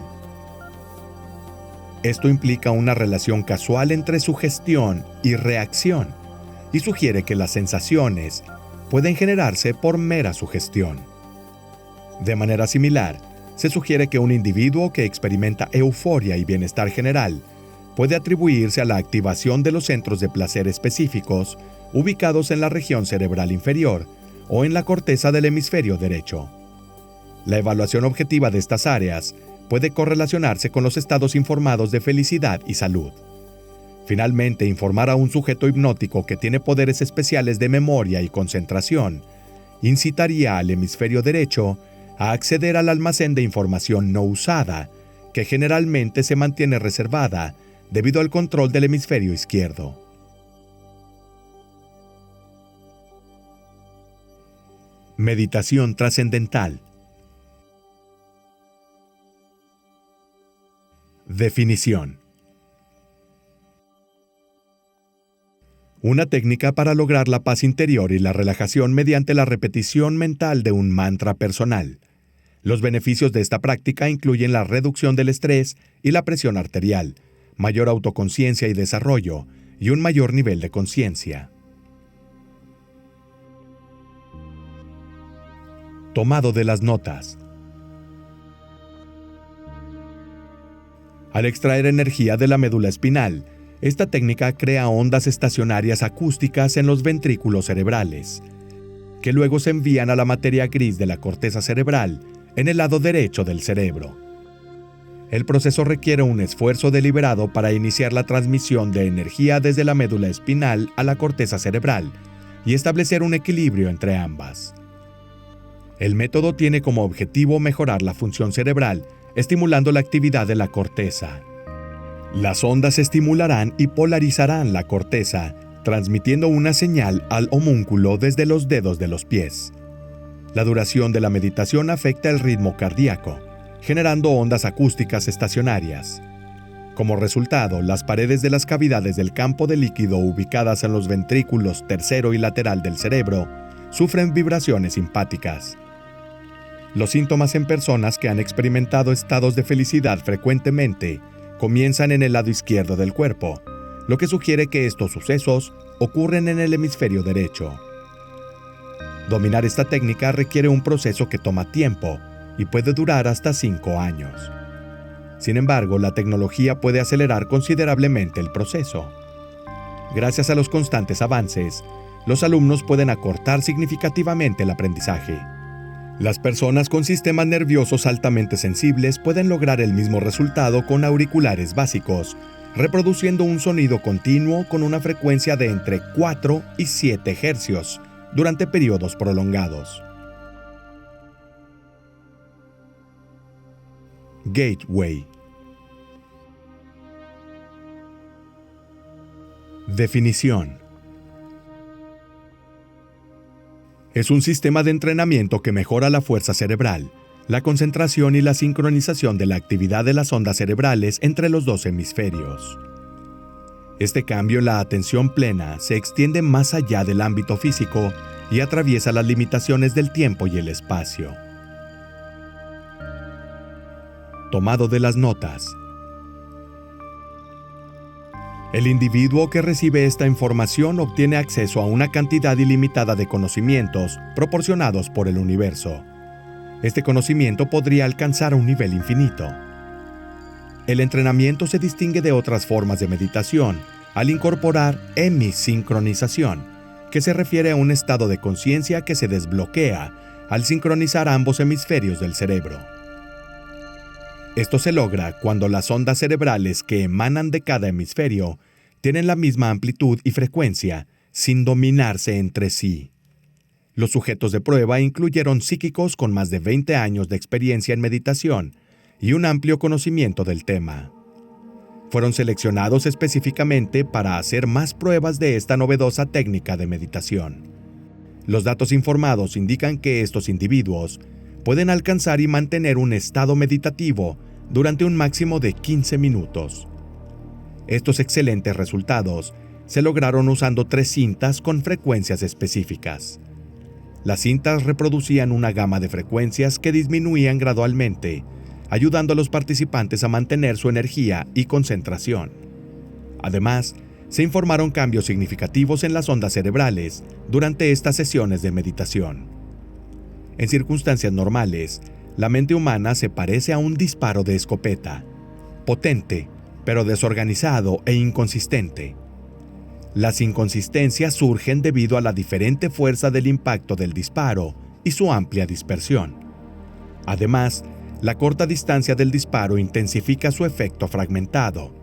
Esto implica una relación casual entre sugestión y reacción y sugiere que las sensaciones pueden generarse por mera sugestión. De manera similar, se sugiere que un individuo que experimenta euforia y bienestar general puede atribuirse a la activación de los centros de placer específicos ubicados en la región cerebral inferior o en la corteza del hemisferio derecho. La evaluación objetiva de estas áreas puede correlacionarse con los estados informados de felicidad y salud. Finalmente, informar a un sujeto hipnótico que tiene poderes especiales de memoria y concentración incitaría al hemisferio derecho a acceder al almacén de información no usada, que generalmente se mantiene reservada debido al control del hemisferio izquierdo. Meditación trascendental. Definición. Una técnica para lograr la paz interior y la relajación mediante la repetición mental de un mantra personal. Los beneficios de esta práctica incluyen la reducción del estrés y la presión arterial, mayor autoconciencia y desarrollo, y un mayor nivel de conciencia. Tomado de las notas. Al extraer energía de la médula espinal, esta técnica crea ondas estacionarias acústicas en los ventrículos cerebrales, que luego se envían a la materia gris de la corteza cerebral en el lado derecho del cerebro. El proceso requiere un esfuerzo deliberado para iniciar la transmisión de energía desde la médula espinal a la corteza cerebral y establecer un equilibrio entre ambas. El método tiene como objetivo mejorar la función cerebral, estimulando la actividad de la corteza. Las ondas estimularán y polarizarán la corteza, transmitiendo una señal al homúnculo desde los dedos de los pies. La duración de la meditación afecta el ritmo cardíaco, generando ondas acústicas estacionarias. Como resultado, las paredes de las cavidades del campo de líquido ubicadas en los ventrículos tercero y lateral del cerebro sufren vibraciones simpáticas. Los síntomas en personas que han experimentado estados de felicidad frecuentemente comienzan en el lado izquierdo del cuerpo, lo que sugiere que estos sucesos ocurren en el hemisferio derecho. Dominar esta técnica requiere un proceso que toma tiempo y puede durar hasta 5 años. Sin embargo, la tecnología puede acelerar considerablemente el proceso. Gracias a los constantes avances, los alumnos pueden acortar significativamente el aprendizaje. Las personas con sistemas nerviosos altamente sensibles pueden lograr el mismo resultado con auriculares básicos, reproduciendo un sonido continuo con una frecuencia de entre 4 y 7 Hz durante periodos prolongados. Gateway. Definición. Es un sistema de entrenamiento que mejora la fuerza cerebral, la concentración y la sincronización de la actividad de las ondas cerebrales entre los dos hemisferios. Este cambio en la atención plena se extiende más allá del ámbito físico y atraviesa las limitaciones del tiempo y el espacio. Tomado de las notas. El individuo que recibe esta información obtiene acceso a una cantidad ilimitada de conocimientos proporcionados por el universo. Este conocimiento podría alcanzar un nivel infinito. El entrenamiento se distingue de otras formas de meditación al incorporar hemisincronización, que se refiere a un estado de conciencia que se desbloquea al sincronizar ambos hemisferios del cerebro. Esto se logra cuando las ondas cerebrales que emanan de cada hemisferio tienen la misma amplitud y frecuencia, sin dominarse entre sí. Los sujetos de prueba incluyeron psíquicos con más de 20 años de experiencia en meditación y un amplio conocimiento del tema. Fueron seleccionados específicamente para hacer más pruebas de esta novedosa técnica de meditación. Los datos informados indican que estos individuos pueden alcanzar y mantener un estado meditativo durante un máximo de 15 minutos. Estos excelentes resultados se lograron usando 3 cintas con frecuencias específicas. Las cintas reproducían una gama de frecuencias que disminuían gradualmente, ayudando a los participantes a mantener su energía y concentración. Además, se informaron cambios significativos en las ondas cerebrales durante estas sesiones de meditación. En circunstancias normales, la mente humana se parece a un disparo de escopeta, potente, pero desorganizado e inconsistente. Las inconsistencias surgen debido a la diferente fuerza del impacto del disparo y su amplia dispersión. Además, la corta distancia del disparo intensifica su efecto fragmentado,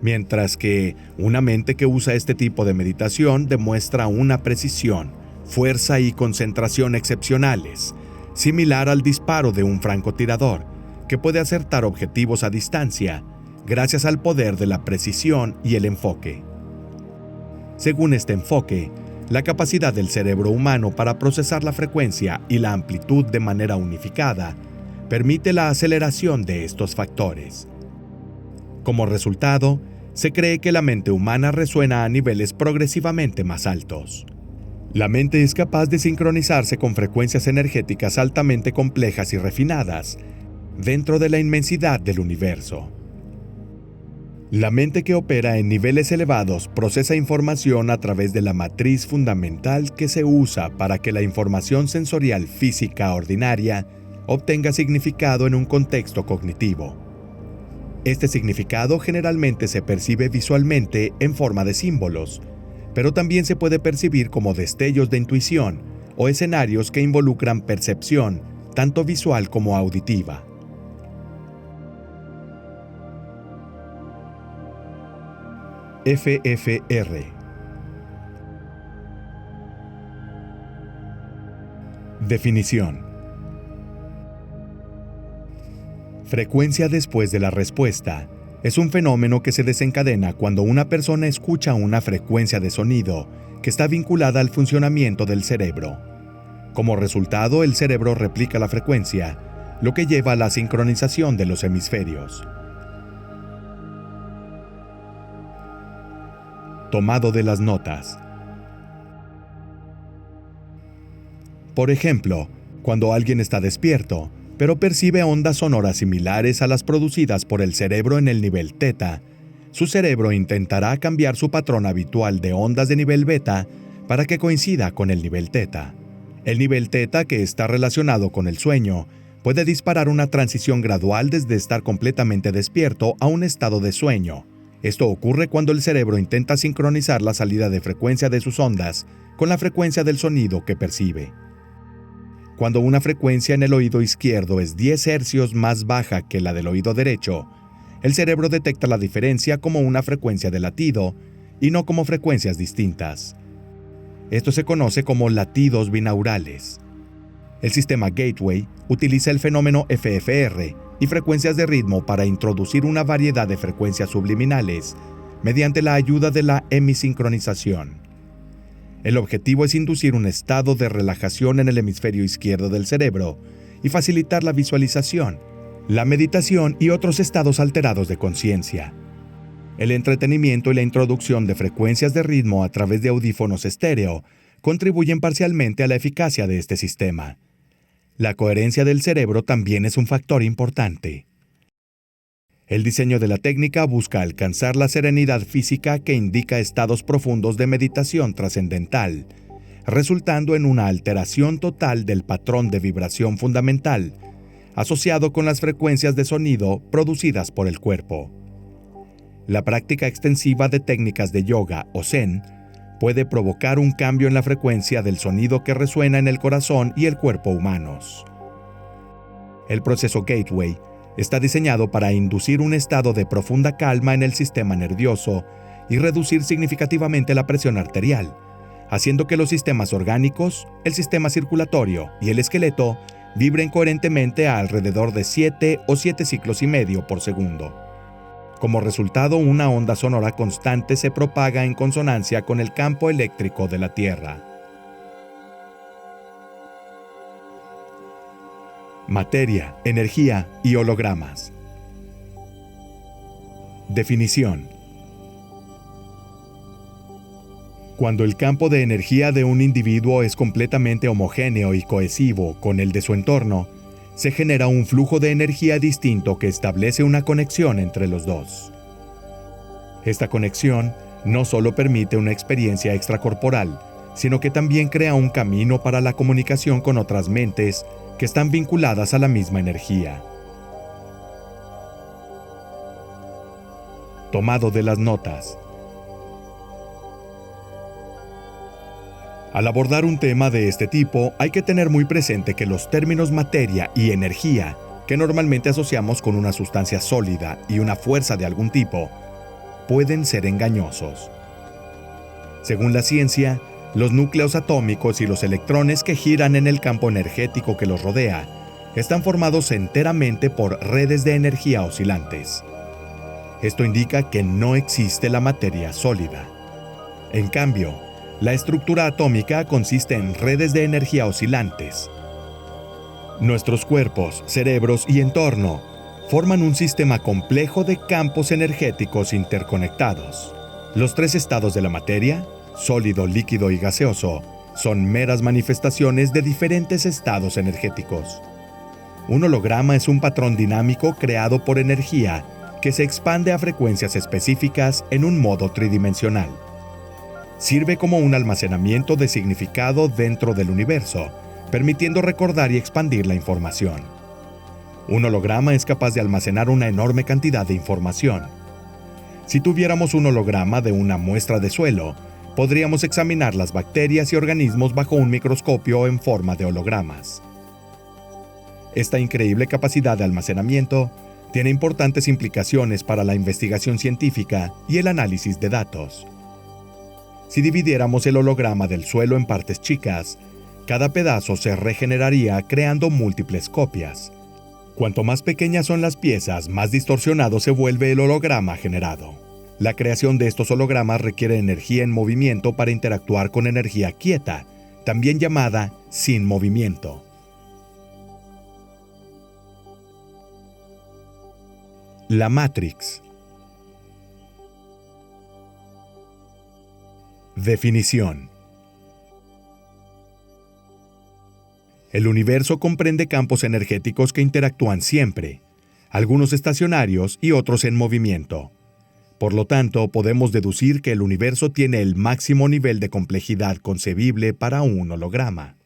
mientras que una mente que usa este tipo de meditación demuestra una precisión, fuerza y concentración excepcionales, similar al disparo de un francotirador, que puede acertar objetivos a distancia gracias al poder de la precisión y el enfoque. Según este enfoque, la capacidad del cerebro humano para procesar la frecuencia y la amplitud de manera unificada permite la aceleración de estos factores. Como resultado, se cree que la mente humana resuena a niveles progresivamente más altos. La mente es capaz de sincronizarse con frecuencias energéticas altamente complejas y refinadas dentro de la inmensidad del universo. La mente que opera en niveles elevados procesa información a través de la matriz fundamental que se usa para que la información sensorial física ordinaria obtenga significado en un contexto cognitivo. Este significado generalmente se percibe visualmente en forma de símbolos, pero también se puede percibir como destellos de intuición o escenarios que involucran percepción, tanto visual como auditiva. FFR. Definición. Frecuencia después de la respuesta es un fenómeno que se desencadena cuando una persona escucha una frecuencia de sonido que está vinculada al funcionamiento del cerebro. Como resultado, el cerebro replica la frecuencia, lo que lleva a la sincronización de los hemisferios. Tomado de las notas. Por ejemplo, cuando alguien está despierto, pero percibe ondas sonoras similares a las producidas por el cerebro en el nivel teta, su cerebro intentará cambiar su patrón habitual de ondas de nivel beta para que coincida con el nivel teta. El nivel teta, que está relacionado con el sueño, puede disparar una transición gradual desde estar completamente despierto a un estado de sueño. Esto ocurre cuando el cerebro intenta sincronizar la salida de frecuencia de sus ondas con la frecuencia del sonido que percibe. Cuando una frecuencia en el oído izquierdo es 10 hercios más baja que la del oído derecho, el cerebro detecta la diferencia como una frecuencia de latido y no como frecuencias distintas. Esto se conoce como latidos binaurales. El sistema Gateway utiliza el fenómeno FFR y frecuencias de ritmo para introducir una variedad de frecuencias subliminales mediante la ayuda de la hemisincronización. El objetivo es inducir un estado de relajación en el hemisferio izquierdo del cerebro y facilitar la visualización, la meditación y otros estados alterados de conciencia. El entretenimiento y la introducción de frecuencias de ritmo a través de audífonos estéreo contribuyen parcialmente a la eficacia de este sistema. La coherencia del cerebro también es un factor importante. El diseño de la técnica busca alcanzar la serenidad física que indica estados profundos de meditación trascendental, resultando en una alteración total del patrón de vibración fundamental, asociado con las frecuencias de sonido producidas por el cuerpo. La práctica extensiva de técnicas de yoga o zen puede provocar un cambio en la frecuencia del sonido que resuena en el corazón y el cuerpo humanos. El proceso Gateway está diseñado para inducir un estado de profunda calma en el sistema nervioso y reducir significativamente la presión arterial, haciendo que los sistemas orgánicos, el sistema circulatorio y el esqueleto vibren coherentemente a alrededor de 7 o 7 ciclos y medio por segundo. Como resultado, una onda sonora constante se propaga en consonancia con el campo eléctrico de la Tierra. Materia, energía y hologramas. Definición. Cuando el campo de energía de un individuo es completamente homogéneo y cohesivo con el de su entorno, se genera un flujo de energía distinto que establece una conexión entre los dos. Esta conexión no solo permite una experiencia extracorporal, sino que también crea un camino para la comunicación con otras mentes que están vinculadas a la misma energía. Tomado de las notas. Al abordar un tema de este tipo, hay que tener muy presente que los términos materia y energía, que normalmente asociamos con una sustancia sólida y una fuerza de algún tipo, pueden ser engañosos. Según la ciencia, los núcleos atómicos y los electrones que giran en el campo energético que los rodea están formados enteramente por redes de energía oscilantes. Esto indica que no existe la materia sólida. En cambio, la estructura atómica consiste en redes de energía oscilantes. Nuestros cuerpos, cerebros y entorno forman un sistema complejo de campos energéticos interconectados. Los tres estados de la materia, sólido, líquido y gaseoso, son meras manifestaciones de diferentes estados energéticos. Un holograma es un patrón dinámico creado por energía que se expande a frecuencias específicas en un modo tridimensional. Sirve como un almacenamiento de significado dentro del universo, permitiendo recordar y expandir la información. Un holograma es capaz de almacenar una enorme cantidad de información. Si tuviéramos un holograma de una muestra de suelo, podríamos examinar las bacterias y organismos bajo un microscopio en forma de hologramas. Esta increíble capacidad de almacenamiento tiene importantes implicaciones para la investigación científica y el análisis de datos. Si dividiéramos el holograma del suelo en partes chicas, cada pedazo se regeneraría creando múltiples copias. Cuanto más pequeñas son las piezas, más distorsionado se vuelve el holograma generado. La creación de estos hologramas requiere energía en movimiento para interactuar con energía quieta, también llamada sin movimiento. La Matrix. Definición. El universo comprende campos energéticos que interactúan siempre, algunos estacionarios y otros en movimiento. Por lo tanto, podemos deducir que el universo tiene el máximo nivel de complejidad concebible para un holograma.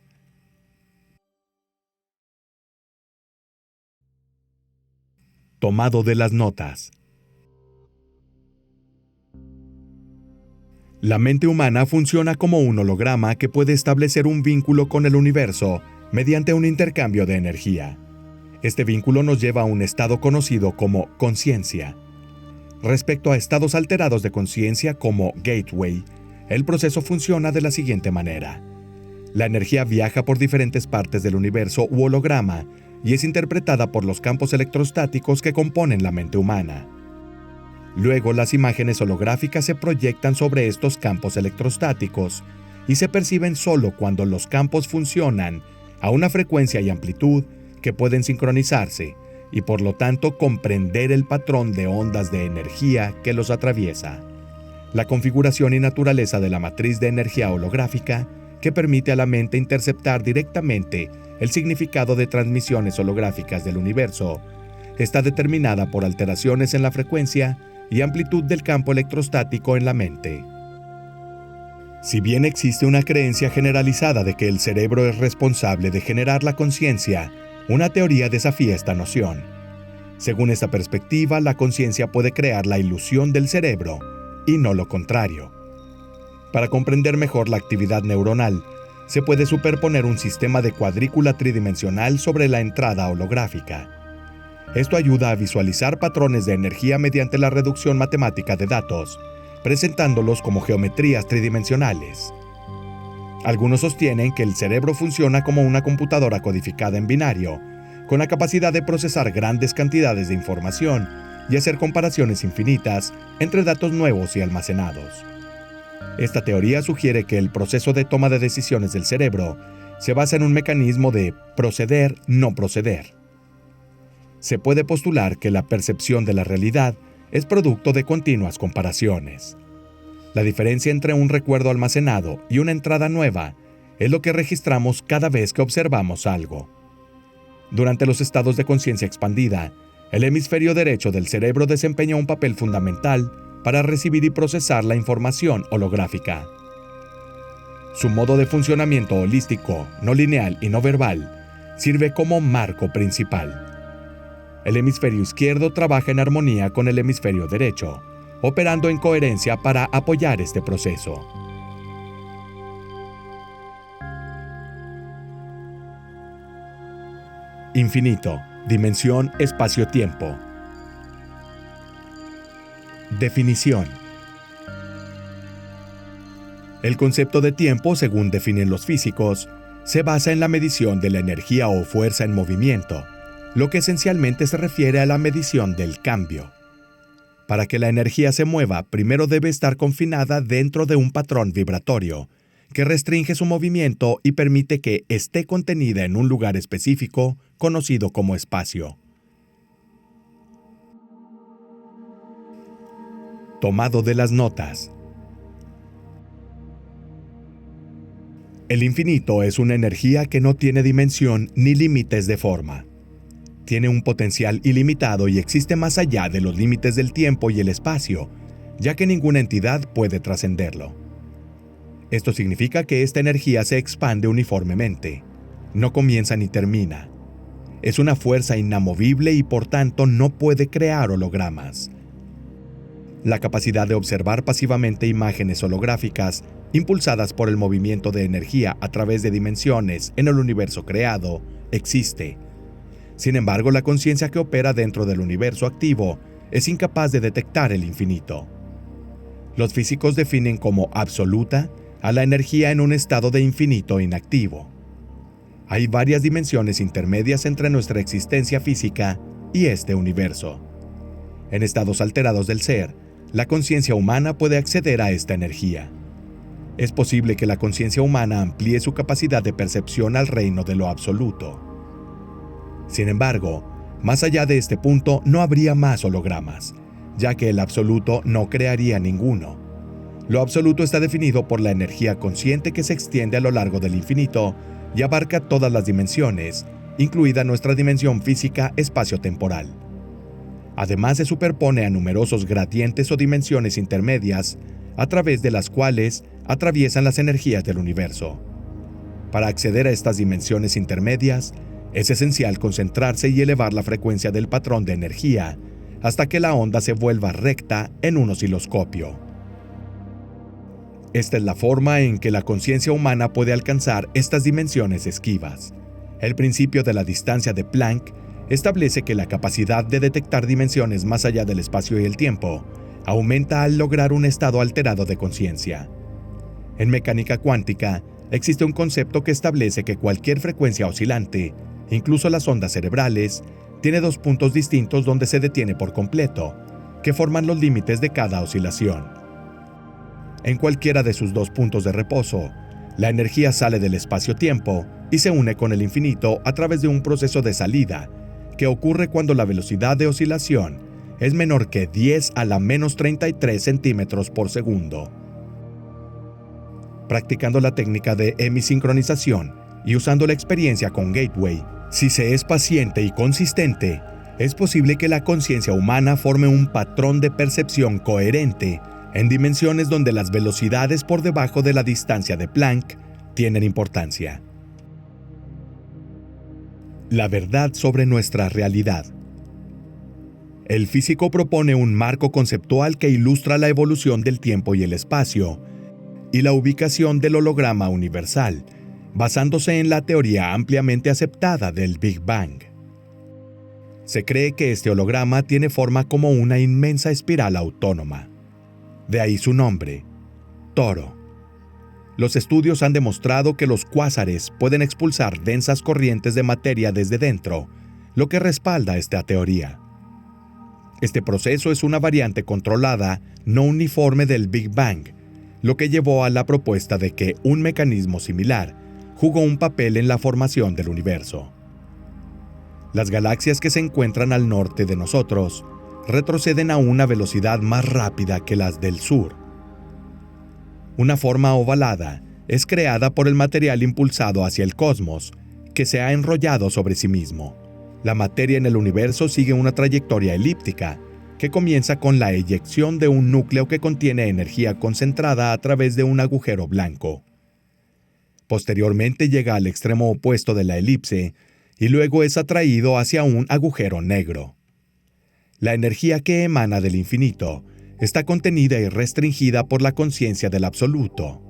Tomado de las notas. La mente humana funciona como un holograma que puede establecer un vínculo con el universo mediante un intercambio de energía. Este vínculo nos lleva a un estado conocido como conciencia. Respecto a estados alterados de conciencia como gateway, el proceso funciona de la siguiente manera. La energía viaja por diferentes partes del universo u holograma y es interpretada por los campos electrostáticos que componen la mente humana. Luego, las imágenes holográficas se proyectan sobre estos campos electrostáticos y se perciben solo cuando los campos funcionan a una frecuencia y amplitud que pueden sincronizarse y por lo tanto comprender el patrón de ondas de energía que los atraviesa. La configuración y naturaleza de la matriz de energía holográfica que permite a la mente interceptar directamente el significado de transmisiones holográficas del universo está determinada por alteraciones en la frecuencia y amplitud del campo electrostático en la mente. Si bien existe una creencia generalizada de que el cerebro es responsable de generar la conciencia, una teoría desafía esta noción. Según esta perspectiva, la conciencia puede crear la ilusión del cerebro, y no lo contrario. Para comprender mejor la actividad neuronal, se puede superponer un sistema de cuadrícula tridimensional sobre la entrada holográfica. Esto ayuda a visualizar patrones de energía mediante la reducción matemática de datos, presentándolos como geometrías tridimensionales. Algunos sostienen que el cerebro funciona como una computadora codificada en binario, con la capacidad de procesar grandes cantidades de información y hacer comparaciones infinitas entre datos nuevos y almacenados. Esta teoría sugiere que el proceso de toma de decisiones del cerebro se basa en un mecanismo de proceder-no proceder. Se puede postular que la percepción de la realidad es producto de continuas comparaciones. La diferencia entre un recuerdo almacenado y una entrada nueva es lo que registramos cada vez que observamos algo. Durante los estados de conciencia expandida, el hemisferio derecho del cerebro desempeña un papel fundamental para recibir y procesar la información holográfica. Su modo de funcionamiento holístico, no lineal y no verbal, sirve como marco principal. El hemisferio izquierdo trabaja en armonía con el hemisferio derecho, operando en coherencia para apoyar este proceso. Infinito, dimensión, espacio-tiempo. Definición. El concepto de tiempo, según definen los físicos, se basa en la medición de la energía o fuerza en movimiento, lo que esencialmente se refiere a la medición del cambio. Para que la energía se mueva, primero debe estar confinada dentro de un patrón vibratorio, que restringe su movimiento y permite que esté contenida en un lugar específico, conocido como espacio. Tomado de las notas. El infinito es una energía que no tiene dimensión ni límites de forma. Tiene un potencial ilimitado y existe más allá de los límites del tiempo y el espacio, ya que ninguna entidad puede trascenderlo. Esto significa que esta energía se expande uniformemente, no comienza ni termina. Es una fuerza inamovible y por tanto no puede crear hologramas. La capacidad de observar pasivamente imágenes holográficas impulsadas por el movimiento de energía a través de dimensiones en el universo creado existe. Sin embargo, la conciencia que opera dentro del universo activo es incapaz de detectar el infinito. Los físicos definen como absoluta a la energía en un estado de infinito inactivo. Hay varias dimensiones intermedias entre nuestra existencia física y este universo. En estados alterados del ser, la conciencia humana puede acceder a esta energía. Es posible que la conciencia humana amplíe su capacidad de percepción al reino de lo absoluto. Sin embargo, más allá de este punto no habría más hologramas, ya que el absoluto no crearía ninguno. Lo absoluto está definido por la energía consciente que se extiende a lo largo del infinito y abarca todas las dimensiones, incluida nuestra dimensión física espacio-temporal. Además, se superpone a numerosos gradientes o dimensiones intermedias, a través de las cuales atraviesan las energías del universo. Para acceder a estas dimensiones intermedias, es esencial concentrarse y elevar la frecuencia del patrón de energía hasta que la onda se vuelva recta en un osciloscopio. Esta es la forma en que la conciencia humana puede alcanzar estas dimensiones esquivas. El principio de la distancia de Planck establece que la capacidad de detectar dimensiones más allá del espacio y el tiempo aumenta al lograr un estado alterado de conciencia. En mecánica cuántica, existe un concepto que establece que cualquier frecuencia oscilante, incluso las ondas cerebrales, tiene dos puntos distintos donde se detiene por completo, que forman los límites de cada oscilación. En cualquiera de sus dos puntos de reposo, la energía sale del espacio-tiempo y se une con el infinito a través de un proceso de salida, que ocurre cuando la velocidad de oscilación es menor que 10 a la menos 33 centímetros por segundo. Practicando la técnica de hemisincronización y usando la experiencia con Gateway, si se es paciente y consistente, es posible que la conciencia humana forme un patrón de percepción coherente en dimensiones donde las velocidades por debajo de la distancia de Planck tienen importancia. La verdad sobre nuestra realidad. El físico propone un marco conceptual que ilustra la evolución del tiempo y el espacio, y la ubicación del holograma universal, basándose en la teoría ampliamente aceptada del Big Bang. Se cree que este holograma tiene forma como una inmensa espiral autónoma. De ahí su nombre, Toro. Los estudios han demostrado que los cuásares pueden expulsar densas corrientes de materia desde dentro, lo que respalda esta teoría. Este proceso es una variante controlada, no uniforme del Big Bang, lo que llevó a la propuesta de que un mecanismo similar jugó un papel en la formación del universo. Las galaxias que se encuentran al norte de nosotros retroceden a una velocidad más rápida que las del sur. Una forma ovalada es creada por el material impulsado hacia el cosmos, que se ha enrollado sobre sí mismo. La materia en el universo sigue una trayectoria elíptica, que comienza con la eyección de un núcleo que contiene energía concentrada a través de un agujero blanco. Posteriormente llega al extremo opuesto de la elipse y luego es atraído hacia un agujero negro. La energía que emana del infinito está contenida y restringida por la conciencia del absoluto,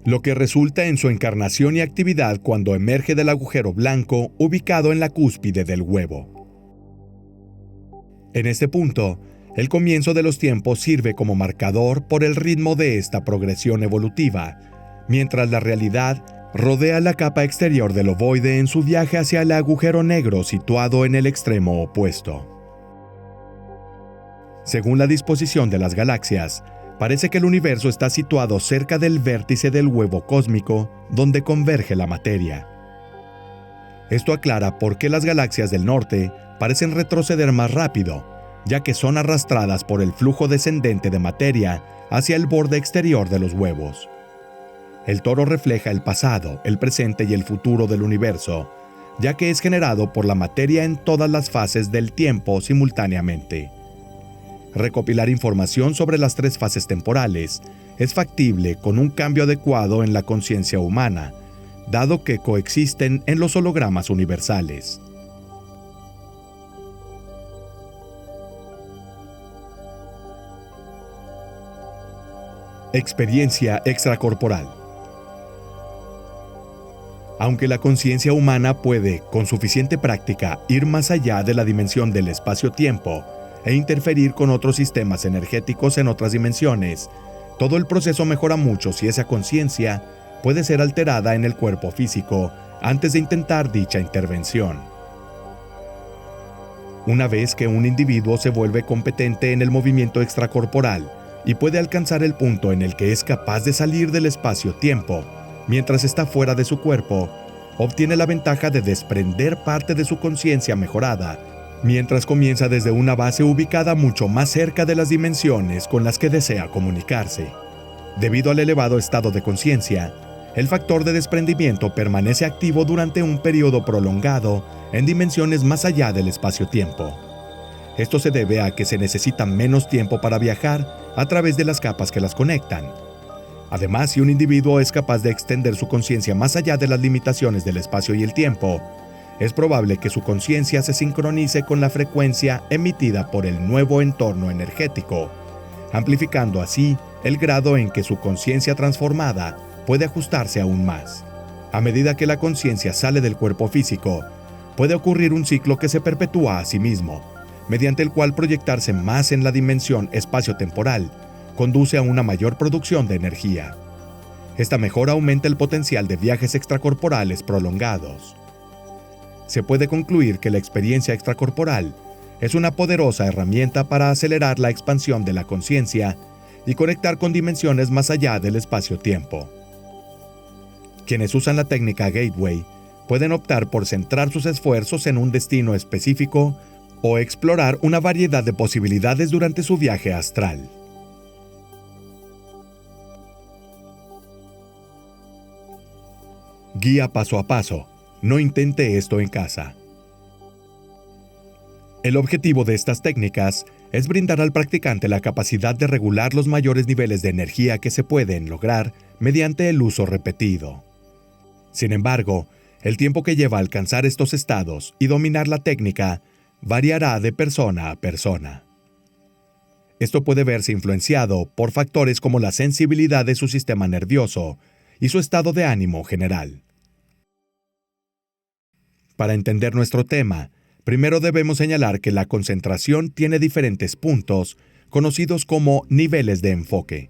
lo que resulta en su encarnación y actividad cuando emerge del agujero blanco ubicado en la cúspide del huevo. En este punto, el comienzo de los tiempos sirve como marcador por el ritmo de esta progresión evolutiva, mientras la realidad rodea la capa exterior del ovoide en su viaje hacia el agujero negro situado en el extremo opuesto. Según la disposición de las galaxias, parece que el universo está situado cerca del vértice del huevo cósmico donde converge la materia. Esto aclara por qué las galaxias del norte parecen retroceder más rápido, ya que son arrastradas por el flujo descendente de materia hacia el borde exterior de los huevos. El toro refleja el pasado, el presente y el futuro del universo, ya que es generado por la materia en todas las fases del tiempo simultáneamente. Recopilar información sobre las tres fases temporales es factible con un cambio adecuado en la conciencia humana, dado que coexisten en los hologramas universales. Experiencia extracorporal. Aunque la conciencia humana puede, con suficiente práctica, ir más allá de la dimensión del espacio-tiempo e interferir con otros sistemas energéticos en otras dimensiones, todo el proceso mejora mucho si esa conciencia puede ser alterada en el cuerpo físico antes de intentar dicha intervención. Una vez que un individuo se vuelve competente en el movimiento extracorporal y puede alcanzar el punto en el que es capaz de salir del espacio-tiempo, mientras está fuera de su cuerpo, obtiene la ventaja de desprender parte de su conciencia mejorada, mientras comienza desde una base ubicada mucho más cerca de las dimensiones con las que desea comunicarse. Debido al elevado estado de conciencia, el factor de desprendimiento permanece activo durante un periodo prolongado en dimensiones más allá del espacio-tiempo. Esto se debe a que se necesita menos tiempo para viajar a través de las capas que las conectan. Además, si un individuo es capaz de extender su conciencia más allá de las limitaciones del espacio y el tiempo, es probable que su conciencia se sincronice con la frecuencia emitida por el nuevo entorno energético, amplificando así el grado en que su conciencia transformada puede ajustarse aún más. A medida que la conciencia sale del cuerpo físico, puede ocurrir un ciclo que se perpetúa a sí mismo, mediante el cual proyectarse más en la dimensión espacio-temporal conduce a una mayor producción de energía. Esta mejora aumenta el potencial de viajes extracorporales prolongados. Se puede concluir que la experiencia extracorporal es una poderosa herramienta para acelerar la expansión de la conciencia y conectar con dimensiones más allá del espacio-tiempo. Quienes usan la técnica Gateway pueden optar por centrar sus esfuerzos en un destino específico o explorar una variedad de posibilidades durante su viaje astral. Guía paso a paso. No intente esto en casa. El objetivo de estas técnicas es brindar al practicante la capacidad de regular los mayores niveles de energía que se pueden lograr mediante el uso repetido. Sin embargo, el tiempo que lleva a alcanzar estos estados y dominar la técnica variará de persona a persona. Esto puede verse influenciado por factores como la sensibilidad de su sistema nervioso y su estado de ánimo general. Para entender nuestro tema, primero debemos señalar que la concentración tiene diferentes puntos, conocidos como niveles de enfoque.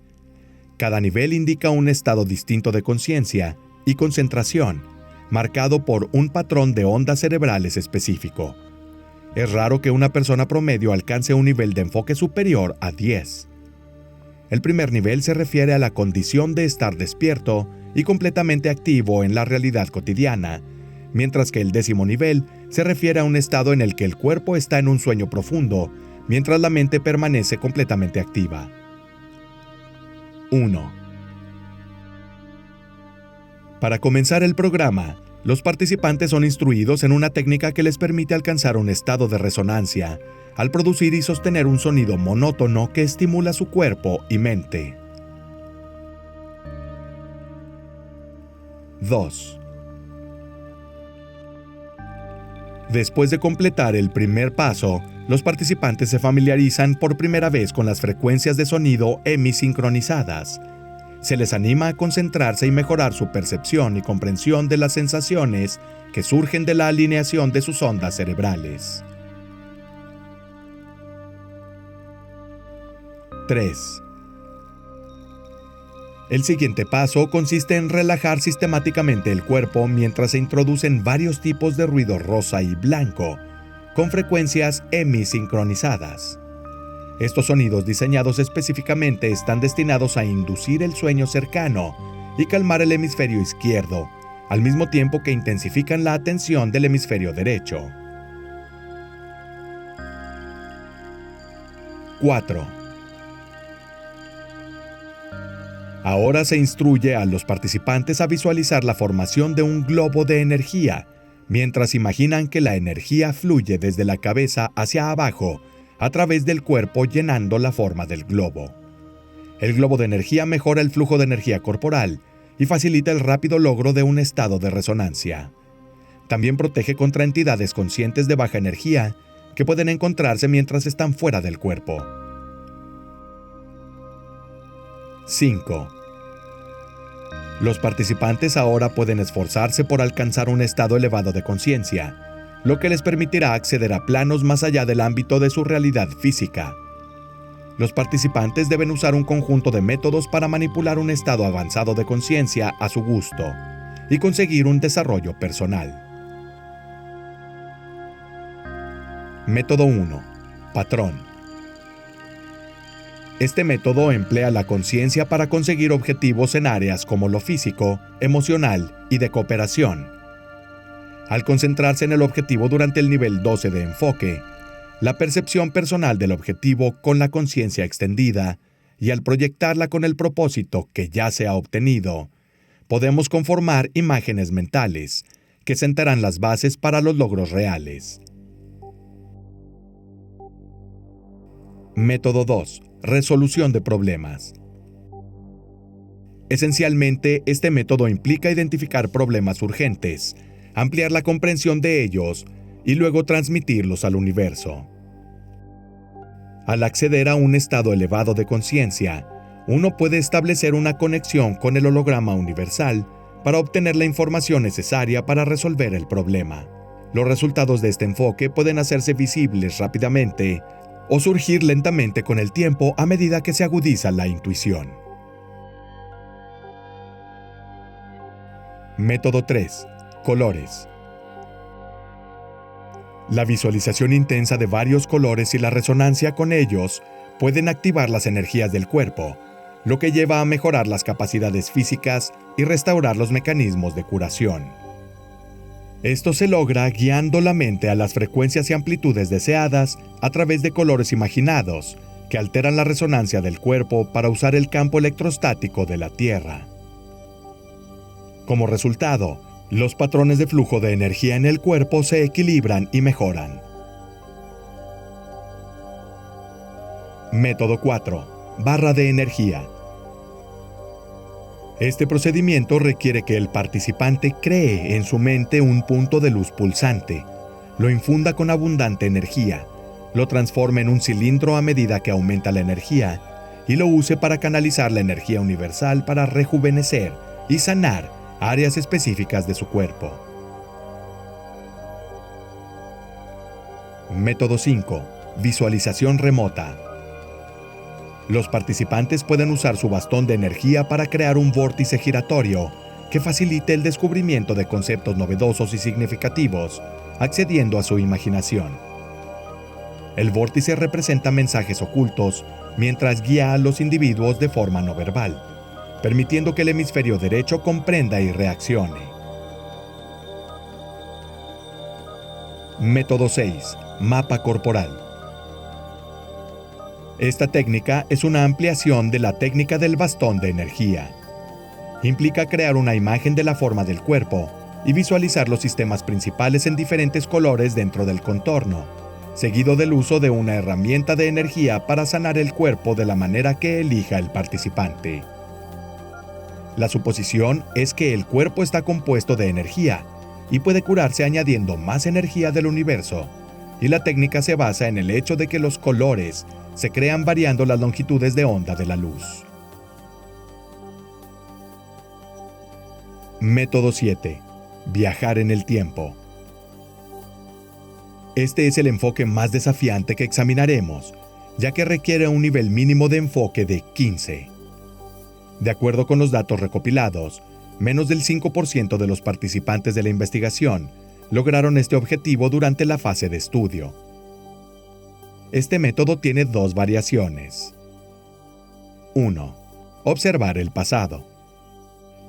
Cada nivel indica un estado distinto de conciencia y concentración, marcado por un patrón de ondas cerebrales específico. Es raro que una persona promedio alcance un nivel de enfoque superior a 10. El primer nivel se refiere a la condición de estar despierto y completamente activo en la realidad cotidiana, mientras que el 10º nivel se refiere a un estado en el que el cuerpo está en un sueño profundo, mientras la mente permanece completamente activa. 1. Para comenzar el programa, los participantes son instruidos en una técnica que les permite alcanzar un estado de resonancia, al producir y sostener un sonido monótono que estimula su cuerpo y mente. 2. Después de completar el primer paso, los participantes se familiarizan por primera vez con las frecuencias de sonido hemisincronizadas. Se les anima a concentrarse y mejorar su percepción y comprensión de las sensaciones que surgen de la alineación de sus ondas cerebrales. 3. El siguiente paso consiste en relajar sistemáticamente el cuerpo mientras se introducen varios tipos de ruido rosa y blanco, con frecuencias hemisincronizadas. Estos sonidos diseñados específicamente están destinados a inducir el sueño cercano y calmar el hemisferio izquierdo, al mismo tiempo que intensifican la atención del hemisferio derecho. 4. Ahora se instruye a los participantes a visualizar la formación de un globo de energía, mientras imaginan que la energía fluye desde la cabeza hacia abajo, a través del cuerpo llenando la forma del globo. El globo de energía mejora el flujo de energía corporal y facilita el rápido logro de un estado de resonancia. También protege contra entidades conscientes de baja energía que pueden encontrarse mientras están fuera del cuerpo. 5. Los participantes ahora pueden esforzarse por alcanzar un estado elevado de conciencia, lo que les permitirá acceder a planos más allá del ámbito de su realidad física. Los participantes deben usar un conjunto de métodos para manipular un estado avanzado de conciencia a su gusto y conseguir un desarrollo personal. Método 1. Patrón. Este método emplea la conciencia para conseguir objetivos en áreas como lo físico, emocional y de cooperación. Al concentrarse en el objetivo durante el nivel 12 de enfoque, la percepción personal del objetivo con la conciencia extendida y al proyectarla con el propósito que ya se ha obtenido, podemos conformar imágenes mentales que sentarán las bases para los logros reales. Método 2. Resolución de problemas. Esencialmente, este método implica identificar problemas urgentes, ampliar la comprensión de ellos y luego transmitirlos al universo. Al acceder a un estado elevado de conciencia, uno puede establecer una conexión con el holograma universal para obtener la información necesaria para resolver el problema. Los resultados de este enfoque pueden hacerse visibles rápidamente o surgir lentamente con el tiempo a medida que se agudiza la intuición. Método 3. Colores. La visualización intensa de varios colores y la resonancia con ellos pueden activar las energías del cuerpo, lo que lleva a mejorar las capacidades físicas y restaurar los mecanismos de curación. Esto se logra guiando la mente a las frecuencias y amplitudes deseadas a través de colores imaginados, que alteran la resonancia del cuerpo para usar el campo electrostático de la Tierra. Como resultado, los patrones de flujo de energía en el cuerpo se equilibran y mejoran. Método 4. Barra de energía. Este procedimiento requiere que el participante cree en su mente un punto de luz pulsante, lo infunda con abundante energía, lo transforme en un cilindro a medida que aumenta la energía y lo use para canalizar la energía universal para rejuvenecer y sanar áreas específicas de su cuerpo. Método 5. Visualización remota. Los participantes pueden usar su bastón de energía para crear un vórtice giratorio que facilite el descubrimiento de conceptos novedosos y significativos, accediendo a su imaginación. El vórtice representa mensajes ocultos, mientras guía a los individuos de forma no verbal, permitiendo que el hemisferio derecho comprenda y reaccione. Método 6. Mapa corporal. Esta técnica es una ampliación de la técnica del bastón de energía. Implica crear una imagen de la forma del cuerpo y visualizar los sistemas principales en diferentes colores dentro del contorno, seguido del uso de una herramienta de energía para sanar el cuerpo de la manera que elija el participante. La suposición es que el cuerpo está compuesto de energía y puede curarse añadiendo más energía del universo, y la técnica se basa en el hecho de que los colores se crean variando las longitudes de onda de la luz. Método 7. Viajar en el tiempo. Este es el enfoque más desafiante que examinaremos, ya que requiere un nivel mínimo de enfoque de 15. De acuerdo con los datos recopilados, menos del 5% de los participantes de la investigación lograron este objetivo durante la fase de estudio. Este método tiene dos variaciones. 1. Observar el pasado.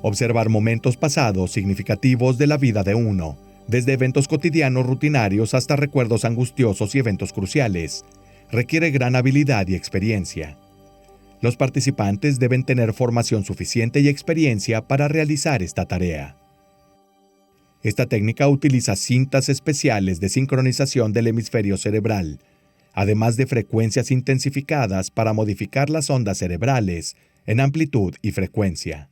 Observar momentos pasados significativos de la vida de uno, desde eventos cotidianos rutinarios hasta recuerdos angustiosos y eventos cruciales, requiere gran habilidad y experiencia. Los participantes deben tener formación suficiente y experiencia para realizar esta tarea. Esta técnica utiliza cintas especiales de sincronización del hemisferio cerebral, además de frecuencias intensificadas para modificar las ondas cerebrales en amplitud y frecuencia.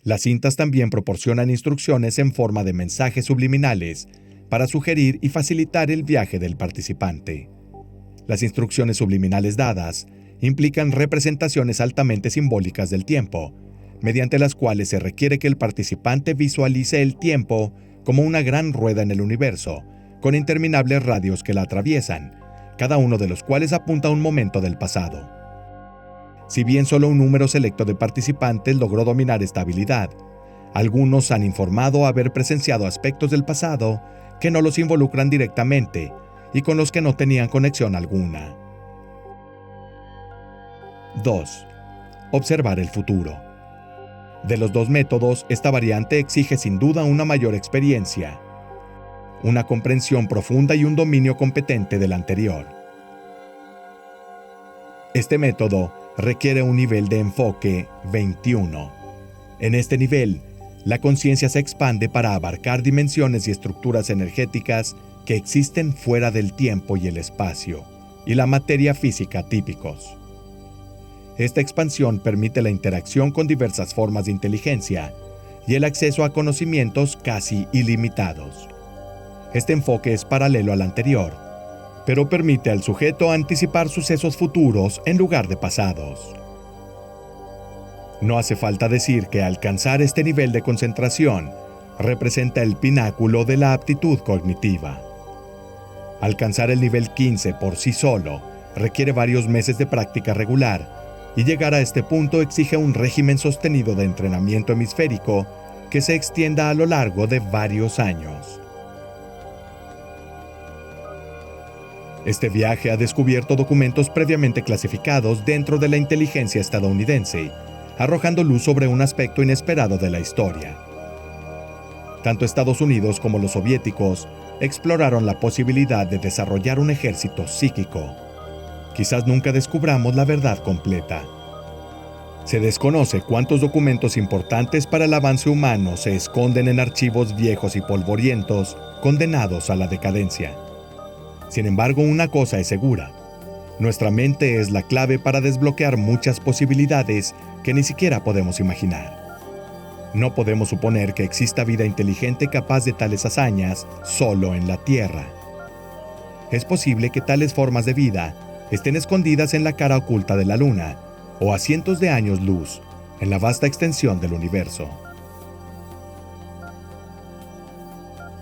Las cintas también proporcionan instrucciones en forma de mensajes subliminales para sugerir y facilitar el viaje del participante. Las instrucciones subliminales dadas implican representaciones altamente simbólicas del tiempo, mediante las cuales se requiere que el participante visualice el tiempo como una gran rueda en el universo, con interminables radios que la atraviesan, cada uno de los cuales apunta a un momento del pasado. Si bien solo un número selecto de participantes logró dominar esta habilidad, algunos han informado haber presenciado aspectos del pasado que no los involucran directamente y con los que no tenían conexión alguna. 2. Observar el futuro. De los dos métodos, esta variante exige sin duda una mayor experiencia, una comprensión profunda y un dominio competente del anterior. Este método requiere un nivel de enfoque 21. En este nivel, la conciencia se expande para abarcar dimensiones y estructuras energéticas que existen fuera del tiempo y el espacio, y la materia física típicos. Esta expansión permite la interacción con diversas formas de inteligencia y el acceso a conocimientos casi ilimitados. Este enfoque es paralelo al anterior, pero permite al sujeto anticipar sucesos futuros en lugar de pasados. No hace falta decir que alcanzar este nivel de concentración representa el pináculo de la aptitud cognitiva. Alcanzar el nivel 15 por sí solo requiere varios meses de práctica regular, y llegar a este punto exige un régimen sostenido de entrenamiento hemisférico que se extienda a lo largo de varios años. Este viaje ha descubierto documentos previamente clasificados dentro de la inteligencia estadounidense, arrojando luz sobre un aspecto inesperado de la historia. Tanto Estados Unidos como los soviéticos exploraron la posibilidad de desarrollar un ejército psíquico. Quizás nunca descubramos la verdad completa. Se desconoce cuántos documentos importantes para el avance humano se esconden en archivos viejos y polvorientos condenados a la decadencia. Sin embargo, una cosa es segura: nuestra mente es la clave para desbloquear muchas posibilidades que ni siquiera podemos imaginar. No podemos suponer que exista vida inteligente capaz de tales hazañas solo en la Tierra. Es posible que tales formas de vida estén escondidas en la cara oculta de la Luna o a cientos de años luz en la vasta extensión del universo.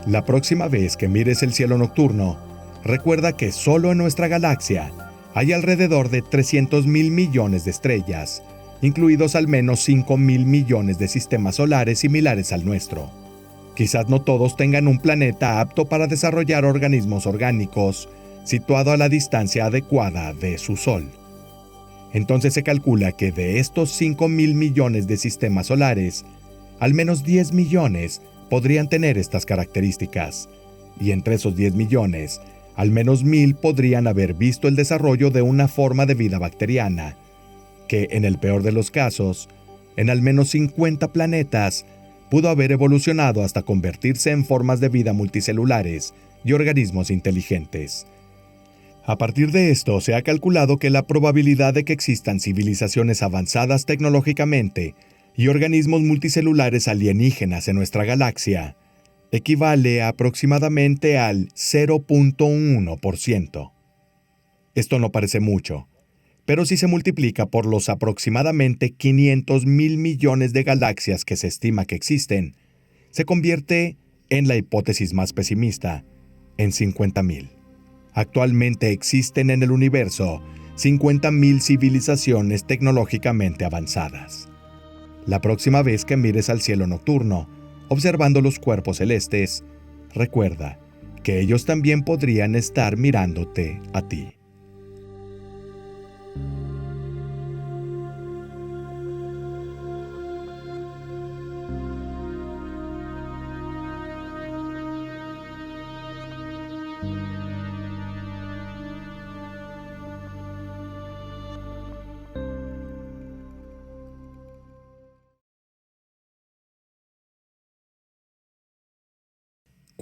La próxima vez que mires el cielo nocturno, recuerda que solo en nuestra galaxia hay alrededor de 300.000 millones de estrellas, incluidos al menos 5.000 millones de sistemas solares similares al nuestro. Quizás no todos tengan un planeta apto para desarrollar organismos orgánicos, situado a la distancia adecuada de su Sol. Entonces se calcula que de estos 5.000 millones de sistemas solares, al menos 10 millones podrían tener estas características, y entre esos 10 millones, al menos 1.000 podrían haber visto el desarrollo de una forma de vida bacteriana, que en el peor de los casos, en al menos 50 planetas, pudo haber evolucionado hasta convertirse en formas de vida multicelulares y organismos inteligentes. A partir de esto, se ha calculado que la probabilidad de que existan civilizaciones avanzadas tecnológicamente y organismos multicelulares alienígenas en nuestra galaxia equivale a aproximadamente al 0.1%. Esto no parece mucho, pero si se multiplica por los aproximadamente 500.000 millones de galaxias que se estima que existen, se convierte, en la hipótesis más pesimista, en 50.000. Actualmente existen en el universo 50.000 civilizaciones tecnológicamente avanzadas. La próxima vez que mires al cielo nocturno, observando los cuerpos celestes, recuerda que ellos también podrían estar mirándote a ti.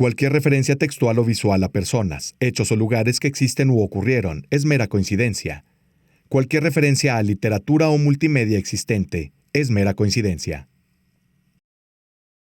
Cualquier referencia textual o visual a personas, hechos o lugares que existen u ocurrieron es mera coincidencia. Cualquier referencia a literatura o multimedia existente es mera coincidencia.